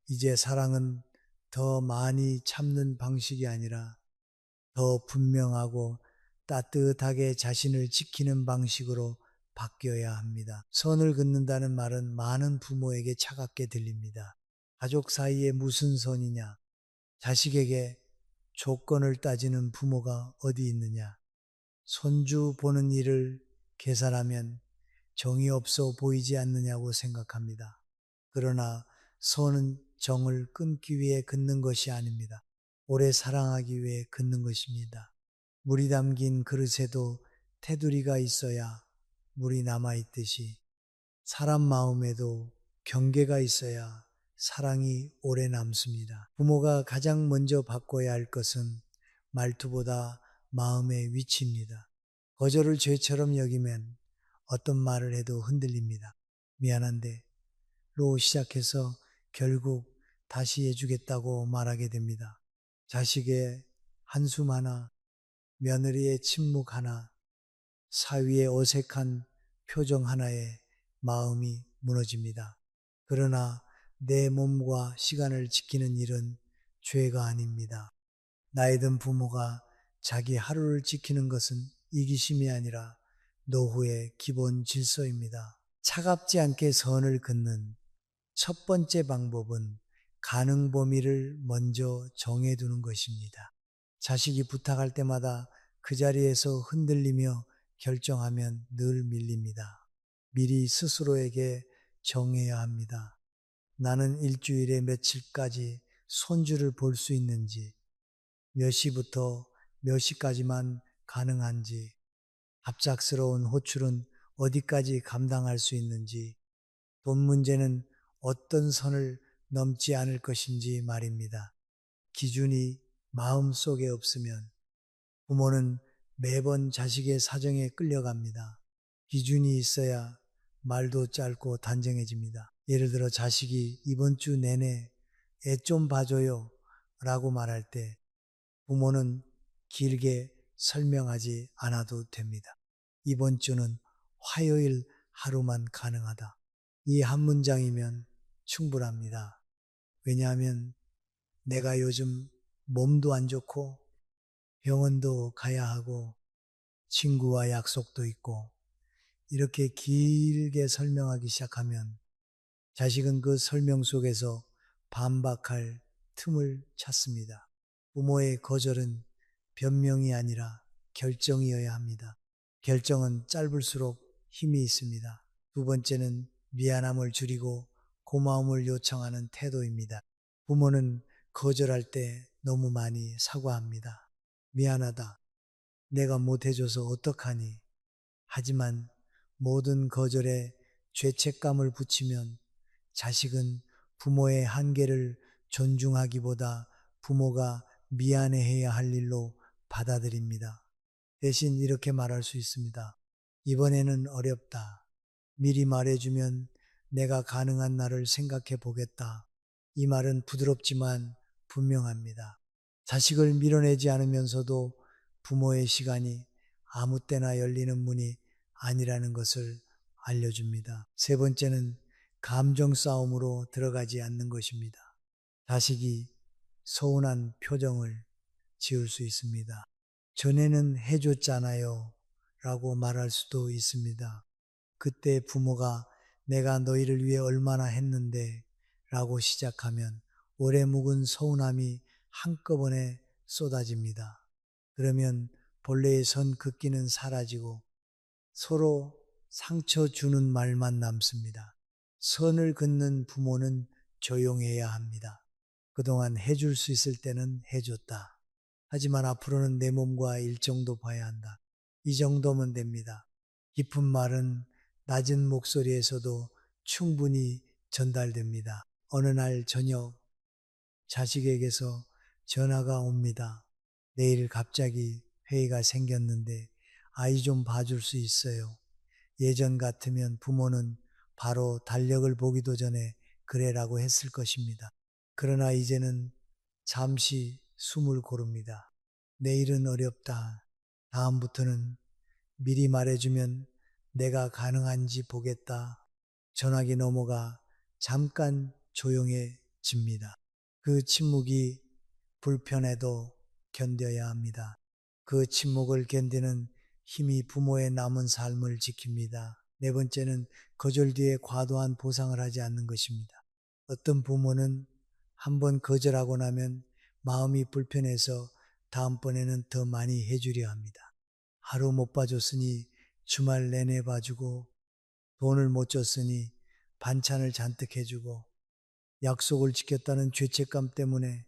이제 사랑은 더 많이 참는 방식이 아니라 더 분명하고 따뜻하게 자신을 지키는 방식으로 바뀌어야 합니다. 선을 긋는다는 말은 많은 부모에게 차갑게 들립니다. 가족 사이에 무슨 선이냐? 자식에게 조건을 따지는 부모가 어디 있느냐? 손주 보는 일을 계산하면 정이 없어 보이지 않느냐고 생각합니다. 그러나 선은 정을 끊기 위해 긋는 것이 아닙니다. 오래 사랑하기 위해 긋는 것입니다. 물이 담긴 그릇에도 테두리가 있어야 물이 남아있듯이 사람 마음에도 경계가 있어야 사랑이 오래 남습니다. 부모가 가장 먼저 바꿔야 할 것은 말투보다 마음의 위치입니다. 거절을 죄처럼 여기면 어떤 말을 해도 흔들립니다. 미안한데 로 시작해서 결국 다시 해주겠다고 말하게 됩니다. 자식의 한숨 하나, 며느리의 침묵 하나, 사위의 어색한 표정 하나에 마음이 무너집니다. 그러나 내 몸과 시간을 지키는 일은 죄가 아닙니다. 나이 든 부모가 자기 하루를 지키는 것은 이기심이 아니라 노후의 기본 질서입니다. 차갑지 않게 선을 긋는 첫 번째 방법은 가능 범위를 먼저 정해두는 것입니다. 자식이 부탁할 때마다 그 자리에서 흔들리며 결정하면 늘 밀립니다. 미리 스스로에게 정해야 합니다. 나는 일주일에 며칠까지 손주를 볼 수 있는지, 몇 시부터 몇 시까지만 가능한지, 갑작스러운 호출은 어디까지 감당할 수 있는지, 돈 문제는 어떤 선을 넘지 않을 것인지 말입니다. 기준이 마음속에 없으면 부모는 매번 자식의 사정에 끌려갑니다. 기준이 있어야 말도 짧고 단정해집니다. 예를 들어 자식이 이번 주 내내 애 좀 봐줘요 라고 말할 때 부모는 길게 설명하지 않아도 됩니다. 이번 주는 화요일 하루만 가능하다. 이 한 문장이면 충분합니다. 왜냐하면 내가 요즘 몸도 안 좋고 병원도 가야 하고 친구와 약속도 있고 이렇게 길게 설명하기 시작하면 자식은 그 설명 속에서 반박할 틈을 찾습니다. 부모의 거절은 변명이 아니라 결정이어야 합니다. 결정은 짧을수록 힘이 있습니다. 두 번째는 미안함을 줄이고 고마움을 요청하는 태도입니다. 부모는 거절할 때 너무 많이 사과합니다. 미안하다. 내가 못해줘서 어떡하니? 하지만 모든 거절에 죄책감을 붙이면 자식은 부모의 한계를 존중하기보다 부모가 미안해해야 할 일로 받아들입니다. 대신 이렇게 말할 수 있습니다. 이번에는 어렵다. 미리 말해주면 내가 가능한 날을 생각해 보겠다. 이 말은 부드럽지만 분명합니다. 자식을 밀어내지 않으면서도 부모의 시간이 아무 때나 열리는 문이 아니라는 것을 알려줍니다. 세 번째는 감정 싸움으로 들어가지 않는 것입니다. 자식이 서운한 표정을 지을 수 있습니다. 전에는 해줬잖아요 라고 말할 수도 있습니다. 그때 부모가 내가 너희를 위해 얼마나 했는데 라고 시작하면 오래 묵은 서운함이 한꺼번에 쏟아집니다. 그러면 본래의 선 긋기는 사라지고 서로 상처 주는 말만 남습니다. 선을 긋는 부모는 조용해야 합니다. 그동안 해줄 수 있을 때는 해줬다. 하지만 앞으로는 내 몸과 일정도 봐야 한다. 이 정도면 됩니다. 깊은 말은 낮은 목소리에서도 충분히 전달됩니다. 어느 날 저녁 자식에게서 전화가 옵니다. 내일 갑자기 회의가 생겼는데 아이 좀 봐줄 수 있어요. 예전 같으면 부모는 바로 달력을 보기도 전에 그래라고 했을 것입니다. 그러나 이제는 잠시 숨을 고릅니다. 내일은 어렵다. 다음부터는 미리 말해주면 내가 가능한지 보겠다. 전화기 넘어가 잠깐 조용해집니다. 그 침묵이 불편해도 견뎌야 합니다. 그 침묵을 견디는 힘이 부모의 남은 삶을 지킵니다. 네 번째는 거절 뒤에 과도한 보상을 하지 않는 것입니다. 어떤 부모는 한번 거절하고 나면 마음이 불편해서 다음번에는 더 많이 해주려 합니다. 하루 못 봐줬으니 주말 내내 봐주고, 돈을 못 줬으니 반찬을 잔뜩 해주고, 약속을 지켰다는 죄책감 때문에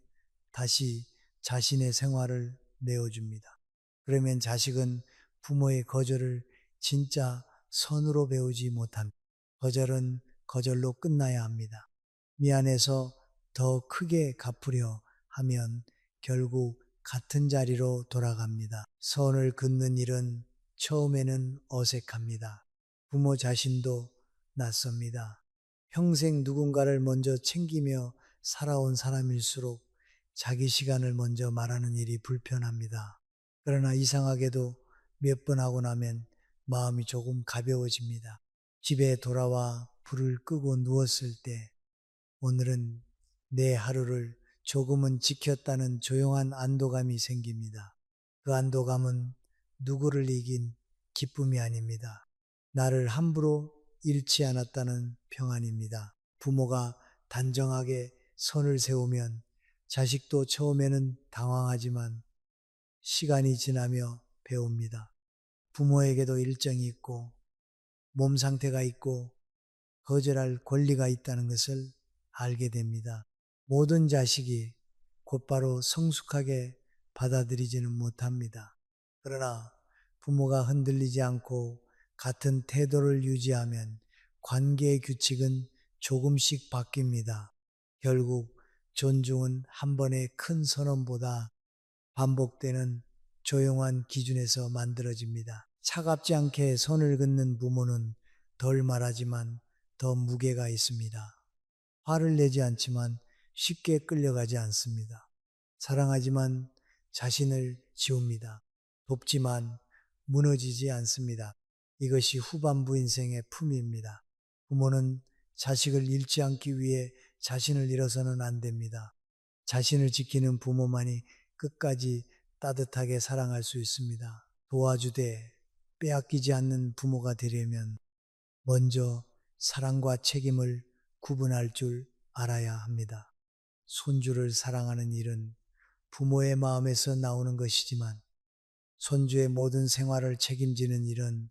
다시 자신의 생활을 내어줍니다. 그러면 자식은 부모의 거절을 진짜 선으로 배우지 못합니다. 거절은 거절로 끝나야 합니다. 미안해서 더 크게 갚으려 하면 결국 같은 자리로 돌아갑니다. 선을 긋는 일은 처음에는 어색합니다. 부모 자신도 낯섭니다. 평생 누군가를 먼저 챙기며 살아온 사람일수록 자기 시간을 먼저 말하는 일이 불편합니다. 그러나 이상하게도 몇 번 하고 나면 마음이 조금 가벼워집니다. 집에 돌아와 불을 끄고 누웠을 때 오늘은 내 하루를 조금은 지켰다는 조용한 안도감이 생깁니다. 그 안도감은 누구를 이긴 기쁨이 아닙니다. 나를 함부로 잃지 않았다는 평안입니다. 부모가 단정하게 선을 세우면 자식도 처음에는 당황하지만 시간이 지나며 배웁니다. 부모에게도 일정이 있고 몸 상태가 있고 거절할 권리가 있다는 것을 알게 됩니다. 모든 자식이 곧바로 성숙하게 받아들이지는 못합니다. 그러나 부모가 흔들리지 않고 같은 태도를 유지하면 관계의 규칙은 조금씩 바뀝니다. 결국 존중은 한 번의 큰 선언보다 반복되는 조용한 기준에서 만들어집니다. 차갑지 않게 선을 긋는 부모는 덜 말하지만 더 무게가 있습니다. 화를 내지 않지만 쉽게 끌려가지 않습니다. 사랑하지만 자신을 지웁니다. 돕지만 무너지지 않습니다. 이것이 후반부 인생의 품입니다. 부모는 자식을 잃지 않기 위해 자신을 잃어서는 안 됩니다. 자신을 지키는 부모만이 끝까지 따뜻하게 사랑할 수 있습니다. 도와주되 빼앗기지 않는 부모가 되려면 먼저 사랑과 책임을 구분할 줄 알아야 합니다. 손주를 사랑하는 일은 부모의 마음에서 나오는 것이지만 손주의 모든 생활을 책임지는 일은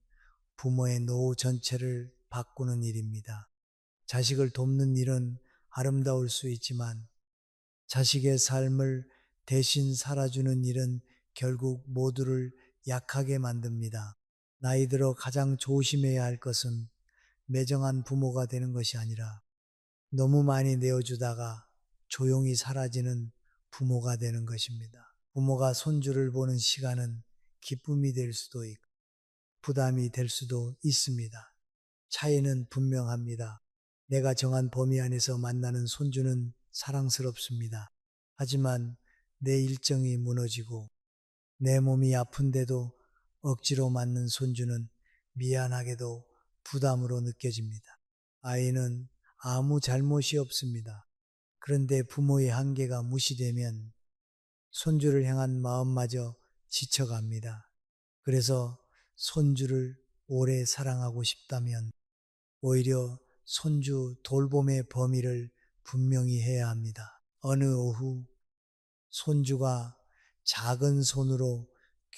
부모의 노후 전체를 바꾸는 일입니다. 자식을 돕는 일은 아름다울 수 있지만 자식의 삶을 대신 살아주는 일은 결국 모두를 약하게 만듭니다. 나이 들어 가장 조심해야 할 것은 매정한 부모가 되는 것이 아니라 너무 많이 내어주다가 조용히 사라지는 부모가 되는 것입니다. 부모가 손주를 보는 시간은 기쁨이 될 수도 있고 부담이 될 수도 있습니다. 차이는 분명합니다. 내가 정한 범위 안에서 만나는 손주는 사랑스럽습니다. 하지만 내 일정이 무너지고 내 몸이 아픈데도 억지로 맞는 손주는 미안하게도 부담으로 느껴집니다. 아이는 아무 잘못이 없습니다. 그런데 부모의 한계가 무시되면 손주를 향한 마음마저 지쳐갑니다. 그래서 손주를 오래 사랑하고 싶다면 오히려 손주 돌봄의 범위를 분명히 해야 합니다. 어느 오후 손주가 작은 손으로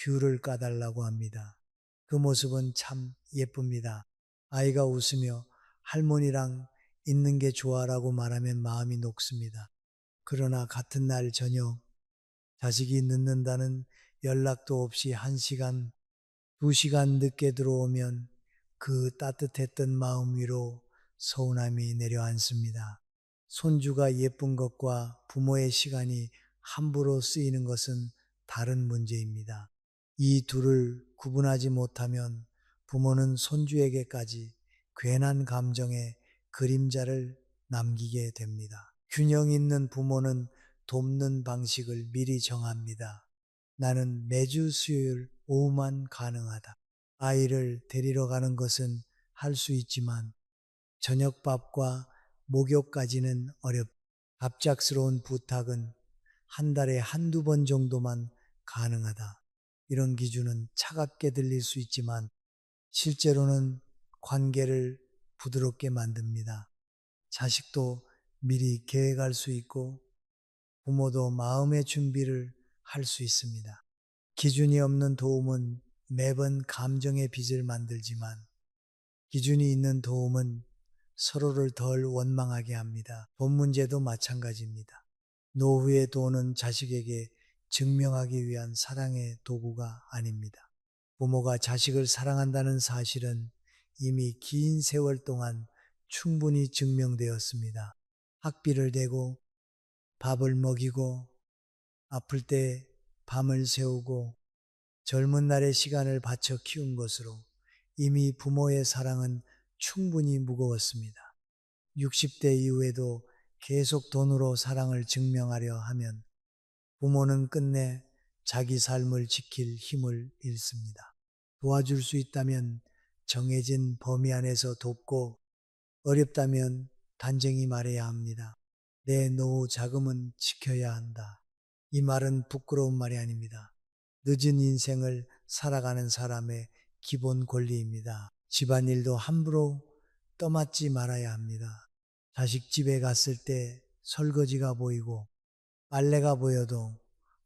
귤을 까달라고 합니다. 그 모습은 참 예쁩니다. 아이가 웃으며 할머니랑 있는 게 좋아라고 말하면 마음이 녹습니다. 그러나 같은 날 저녁 자식이 늦는다는 연락도 없이 1시간, 2시간 늦게 들어오면 그 따뜻했던 마음 위로 서운함이 내려앉습니다. 손주가 예쁜 것과 부모의 시간이 함부로 쓰이는 것은 다른 문제입니다. 이 둘을 구분하지 못하면 부모는 손주에게까지 괜한 감정의 그림자를 남기게 됩니다. 균형 있는 부모는 돕는 방식을 미리 정합니다. 나는 매주 수요일 오후만 가능하다. 아이를 데리러 가는 것은 할 수 있지만 저녁밥과 목욕까지는 어렵다. 갑작스러운 부탁은 한 달에 한두 번 정도만 가능하다. 이런 기준은 차갑게 들릴 수 있지만 실제로는 관계를 부드럽게 만듭니다. 자식도 미리 계획할 수 있고 부모도 마음의 준비를 할 수 있습니다. 기준이 없는 도움은 매번 감정의 빚을 만들지만 기준이 있는 도움은 서로를 덜 원망하게 합니다. 돈 문제도 마찬가지입니다. 노후의 돈은 자식에게 증명하기 위한 사랑의 도구가 아닙니다. 부모가 자식을 사랑한다는 사실은 이미 긴 세월 동안 충분히 증명되었습니다. 학비를 대고 밥을 먹이고 아플 때 밤을 새우고 젊은 날의 시간을 바쳐 키운 것으로 이미 부모의 사랑은 충분히 무거웠습니다. 60대 이후에도 계속 돈으로 사랑을 증명하려 하면 부모는 끝내 자기 삶을 지킬 힘을 잃습니다. 도와줄 수 있다면 정해진 범위 안에서 돕고 어렵다면 단정히 말해야 합니다. 내 노후 자금은 지켜야 한다. 이 말은 부끄러운 말이 아닙니다. 늦은 인생을 살아가는 사람의 기본 권리입니다. 집안일도 함부로 떠맡지 말아야 합니다. 자식 집에 갔을 때 설거지가 보이고 빨래가 보여도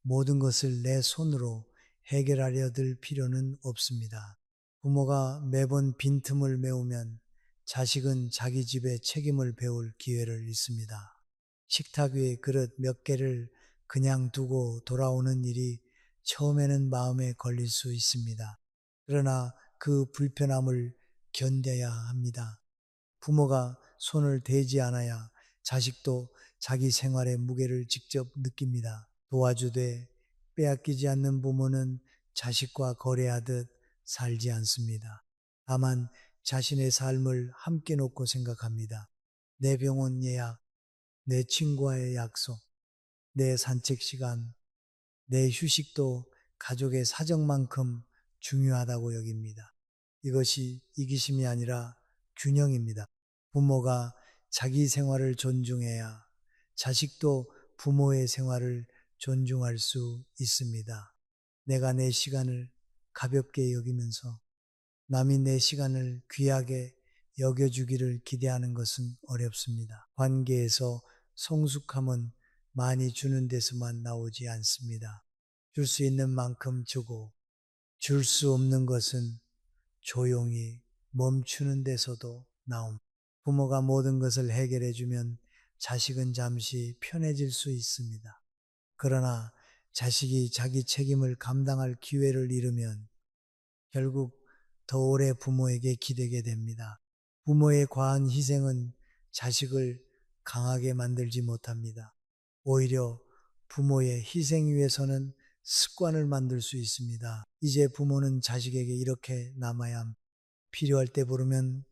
모든 것을 내 손으로 해결하려 들 필요는 없습니다. 부모가 매번 빈틈을 메우면 자식은 자기 집에 책임을 배울 기회를 잃습니다. 식탁 위에 그릇 몇 개를 그냥 두고 돌아오는 일이 처음에는 마음에 걸릴 수 있습니다. 그러나 그 불편함을 견뎌야 합니다. 부모가 손을 대지 않아야 자식도 자기 생활의 무게를 직접 느낍니다. 도와주되 빼앗기지 않는 부모는 자식과 거래하듯 살지 않습니다. 다만 자신의 삶을 함께 놓고 생각합니다. 내 병원 예약, 내 친구와의 약속, 내 산책 시간, 내 휴식도 가족의 사정만큼 중요하다고 여깁니다. 이것이 이기심이 아니라 균형입니다. 부모가 자기 생활을 존중해야 자식도 부모의 생활을 존중할 수 있습니다. 내가 내 시간을 가볍게 여기면서 남이 내 시간을 귀하게 여겨주기를 기대하는 것은 어렵습니다. 관계에서 성숙함은 많이 주는 데서만 나오지 않습니다. 줄 수 있는 만큼 주고 줄 수 없는 것은 조용히 멈추는 데서도 나옵니다. 부모가 모든 것을 해결해 주면 자식은 잠시 편해질 수 있습니다. 그러나 자식이 자기 책임을 감당할 기회를 잃으면 결국 더 오래 부모에게 기대게 됩니다. 부모의 과한 희생은 자식을 강하게 만들지 못합니다. 오히려 부모의 희생 위에서는 습관을 만들 수 있습니다. 이제 부모는 자식에게 이렇게 남아야 합니다. 필요할 때 부르면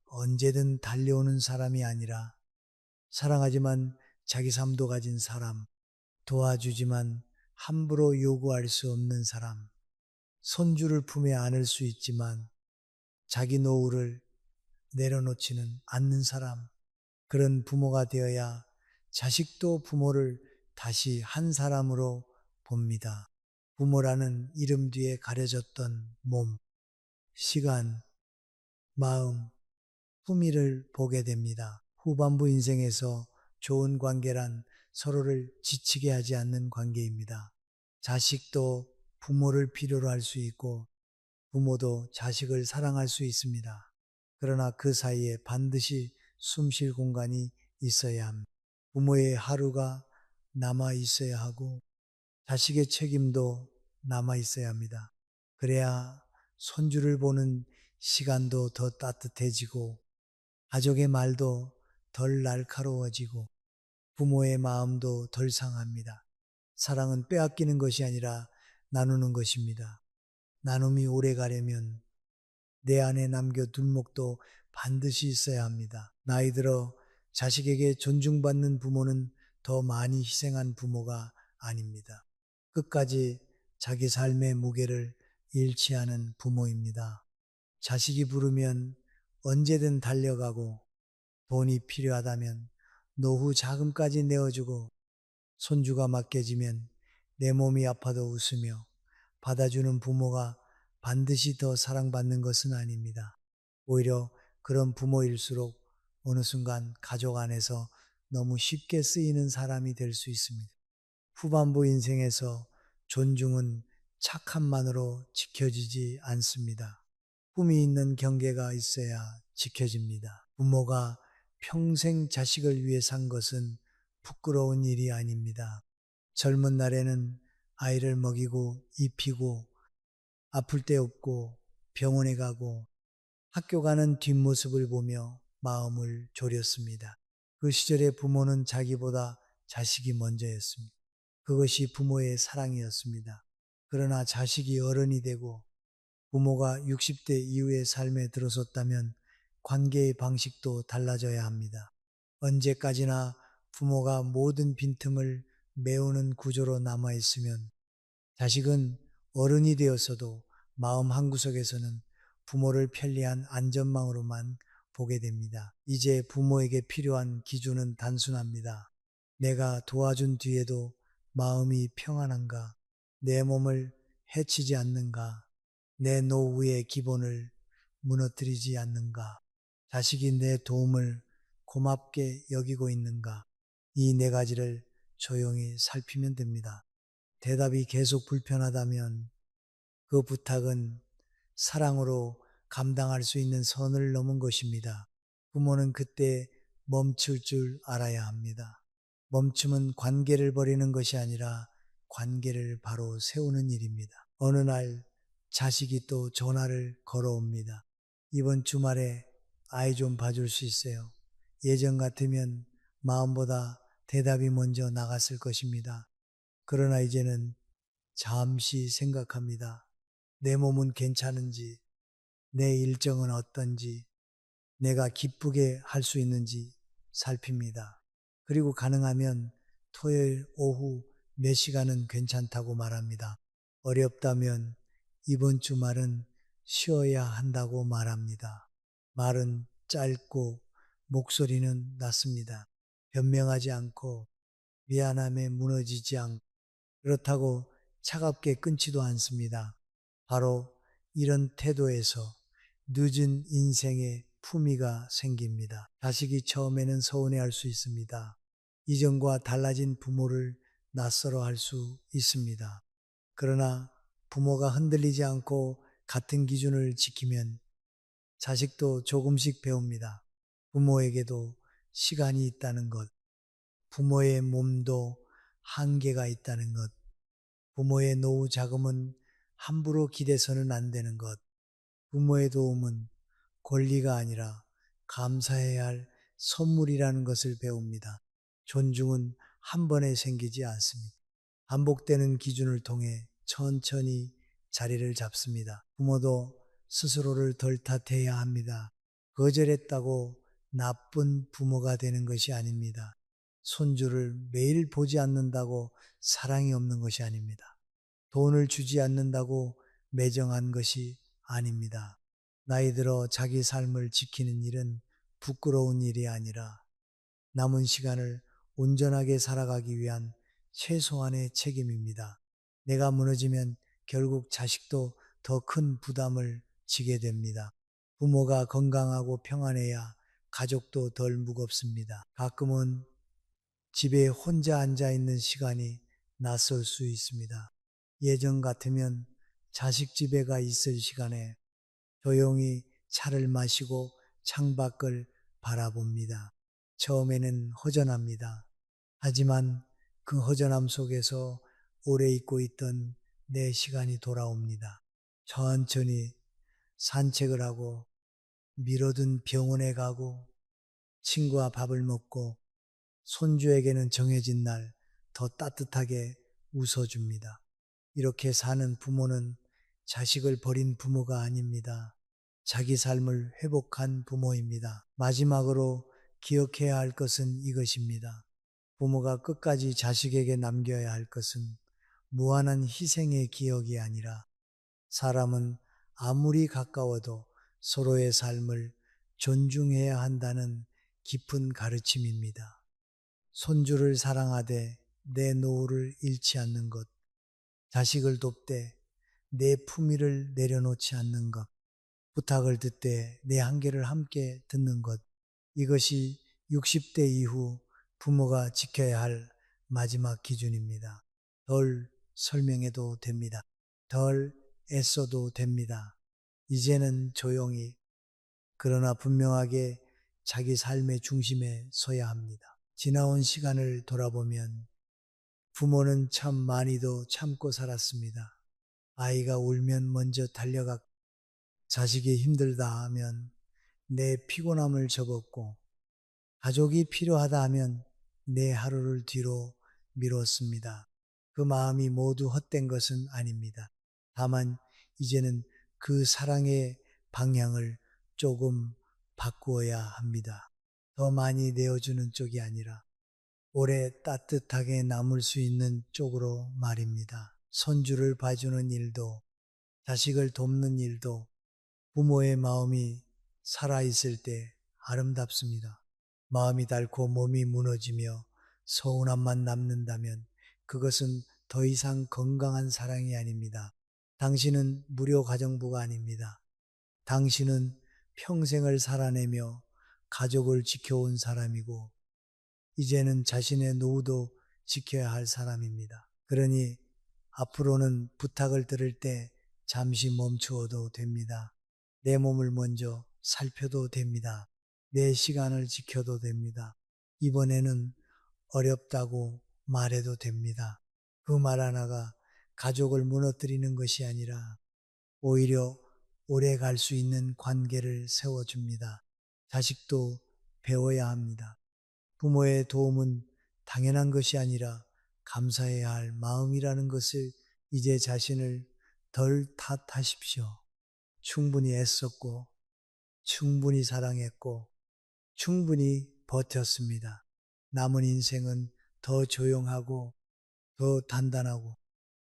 언제든 달려오는 사람이 아니라 사랑하지만 자기 삶도 가진 사람, 도와주지만 함부로 요구할 수 없는 사람, 손주를 품에 안을 수 있지만 자기 노후를 내려놓지는 않는 사람, 그런 부모가 되어야 자식도 부모를 다시 한 사람으로 봅니다. 부모라는 이름 뒤에 가려졌던 몸, 시간, 마음, 품위를 보게 됩니다. 후반부 인생에서 좋은 관계란 서로를 지치게 하지 않는 관계입니다. 자식도 부모를 필요로 할 수 있고 부모도 자식을 사랑할 수 있습니다. 그러나 그 사이에 반드시 숨쉴 공간이 있어야 합니다. 부모의 하루가 남아 있어야 하고 자식의 책임도 남아 있어야 합니다. 그래야 손주를 보는 시간도 더 따뜻해지고 가족의 말도 덜 날카로워지고 부모의 마음도 덜 상합니다. 사랑은 빼앗기는 것이 아니라 나누는 것입니다. 나눔이 오래 가려면 내 안에 남겨둔 목도 반드시 있어야 합니다. 나이 들어 자식에게 존중받는 부모는 더 많이 희생한 부모가 아닙니다. 끝까지 자기 삶의 무게를 잃지 않은 부모입니다. 자식이 부르면 언제든 달려가고 돈이 필요하다면 노후 자금까지 내어주고 손주가 맡겨지면 내 몸이 아파도 웃으며 받아주는 부모가 반드시 더 사랑받는 것은 아닙니다. 오히려 그런 부모일수록 어느 순간 가족 안에서 너무 쉽게 쓰이는 사람이 될 수 있습니다. 후반부 인생에서 존중은 착함만으로 지켜지지 않습니다. 품이 있는 경계가 있어야 지켜집니다. 부모가 평생 자식을 위해 산 것은 부끄러운 일이 아닙니다. 젊은 날에는 아이를 먹이고 입히고 아플 때 없고 병원에 가고 학교 가는 뒷모습을 보며 마음을 졸였습니다. 그 시절의 부모는 자기보다 자식이 먼저였습니다. 그것이 부모의 사랑이었습니다. 그러나 자식이 어른이 되고 부모가 60대 이후의 삶에 들어섰다면 관계의 방식도 달라져야 합니다. 언제까지나 부모가 모든 빈틈을 메우는 구조로 남아있으면 자식은 어른이 되었어도 마음 한구석에서는 부모를 편리한 안전망으로만 보게 됩니다. 이제 부모에게 필요한 기준은 단순합니다. 내가 도와준 뒤에도 마음이 평안한가? 내 몸을 해치지 않는가? 내 노후의 기본을 무너뜨리지 않는가? 자식이 내 도움을 고맙게 여기고 있는가? 이 네 가지를 조용히 살피면 됩니다. 대답이 계속 불편하다면 그 부탁은 사랑으로 감당할 수 있는 선을 넘은 것입니다. 부모는 그때 멈출 줄 알아야 합니다. 멈춤은 관계를 버리는 것이 아니라 관계를 바로 세우는 일입니다. 어느 날 자식이 또 전화를 걸어옵니다. 이번 주말에 아이 좀 봐줄 수 있어요. 예전 같으면 마음보다 대답이 먼저 나갔을 것입니다. 그러나 이제는 잠시 생각합니다. 내 몸은 괜찮은지, 내 일정은 어떤지, 내가 기쁘게 할 수 있는지 살핍니다. 그리고 가능하면 토요일 오후 몇 시간은 괜찮다고 말합니다. 어렵다면 이번 주말은 쉬어야 한다고 말합니다. 말은 짧고 목소리는 낮습니다. 변명하지 않고 미안함에 무너지지 않고 그렇다고 차갑게 끊지도 않습니다. 바로 이런 태도에서 늦은 인생의 품위가 생깁니다. 자식이 처음에는 서운해할 수 있습니다. 이전과 달라진 부모를 낯설어 할 수 있습니다. 그러나 부모가 흔들리지 않고 같은 기준을 지키면 자식도 조금씩 배웁니다. 부모에게도 시간이 있다는 것, 부모의 몸도 한계가 있다는 것, 부모의 노후 자금은 함부로 기대서는 안 되는 것, 부모의 도움은 권리가 아니라 감사해야 할 선물이라는 것을 배웁니다. 존중은 한 번에 생기지 않습니다. 반복되는 기준을 통해 천천히 자리를 잡습니다. 부모도 스스로를 덜 탓해야 합니다. 거절했다고 나쁜 부모가 되는 것이 아닙니다. 손주를 매일 보지 않는다고 사랑이 없는 것이 아닙니다. 돈을 주지 않는다고 매정한 것이 아닙니다. 나이 들어 자기 삶을 지키는 일은 부끄러운 일이 아니라 남은 시간을 온전하게 살아가기 위한 최소한의 책임입니다. 내가 무너지면 결국 자식도 더 큰 부담을 지게 됩니다. 부모가 건강하고 평안해야 가족도 덜 무겁습니다. 가끔은 집에 혼자 앉아 있는 시간이 낯설 수 있습니다. 예전 같으면 자식 집에 가 있을 시간에 조용히 차를 마시고 창밖을 바라봅니다. 처음에는 허전합니다. 하지만 그 허전함 속에서 오래 있고 있던 내 시간이 돌아옵니다. 천천히 산책을 하고 미뤄둔 병원에 가고 친구와 밥을 먹고 손주에게는 정해진 날 더 따뜻하게 웃어줍니다. 이렇게 사는 부모는 자식을 버린 부모가 아닙니다. 자기 삶을 회복한 부모입니다. 마지막으로 기억해야 할 것은 이것입니다. 부모가 끝까지 자식에게 남겨야 할 것은 무한한 희생의 기억이 아니라 사람은 아무리 가까워도 서로의 삶을 존중해야 한다는 깊은 가르침입니다. 손주를 사랑하되 내 노후를 잃지 않는 것, 자식을 돕되 내 품위를 내려놓지 않는 것, 부탁을 듣되 내 한계를 함께 듣는 것. 이것이 60대 이후 부모가 지켜야 할 마지막 기준입니다. 덜 설명해도 됩니다. 덜 애써도 됩니다. 이제는 조용히, 그러나 분명하게 자기 삶의 중심에 서야 합니다. 지나온 시간을 돌아보면 부모는 참 많이도 참고 살았습니다. 아이가 울면 먼저 달려가 자식이 힘들다 하면 내 피곤함을 접었고, 가족이 필요하다 하면 내 하루를 뒤로 미뤘습니다. 그 마음이 모두 헛된 것은 아닙니다. 다만 이제는 그 사랑의 방향을 조금 바꾸어야 합니다. 더 많이 내어주는 쪽이 아니라 오래 따뜻하게 남을 수 있는 쪽으로 말입니다. 손주를 봐주는 일도, 자식을 돕는 일도 부모의 마음이 살아있을 때 아름답습니다. 마음이 닳고 몸이 무너지며 서운함만 남는다면 그것은 더 이상 건강한 사랑이 아닙니다. 당신은 무료 가정부가 아닙니다. 당신은 평생을 살아내며 가족을 지켜온 사람이고 이제는 자신의 노후도 지켜야 할 사람입니다. 그러니 앞으로는 부탁을 들을 때 잠시 멈추어도 됩니다. 내 몸을 먼저 살펴도 됩니다. 내 시간을 지켜도 됩니다. 이번에는 어렵다고 말해도 됩니다. 그 말 하나가 가족을 무너뜨리는 것이 아니라 오히려 오래 갈 수 있는 관계를 세워줍니다. 자식도 배워야 합니다. 부모의 도움은 당연한 것이 아니라 감사해야 할 마음이라는 것을 이제 자신을 덜 탓하십시오. 충분히 애썼고, 충분히 사랑했고, 충분히 버텼습니다. 남은 인생은 더 조용하고, 더 단단하고,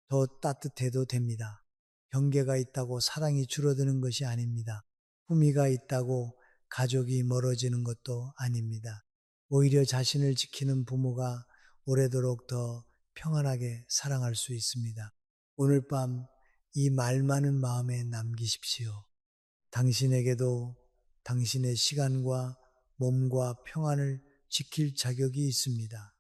더 따뜻해도 됩니다. 경계가 있다고 사랑이 줄어드는 것이 아닙니다. 품위가 있다고 가족이 멀어지는 것도 아닙니다. 오히려 자신을 지키는 부모가 오래도록 더 평안하게 사랑할 수 있습니다. 오늘 밤 이 말 많은 마음에 남기십시오. 당신에게도 당신의 시간과 몸과 평안을 지킬 자격이 있습니다.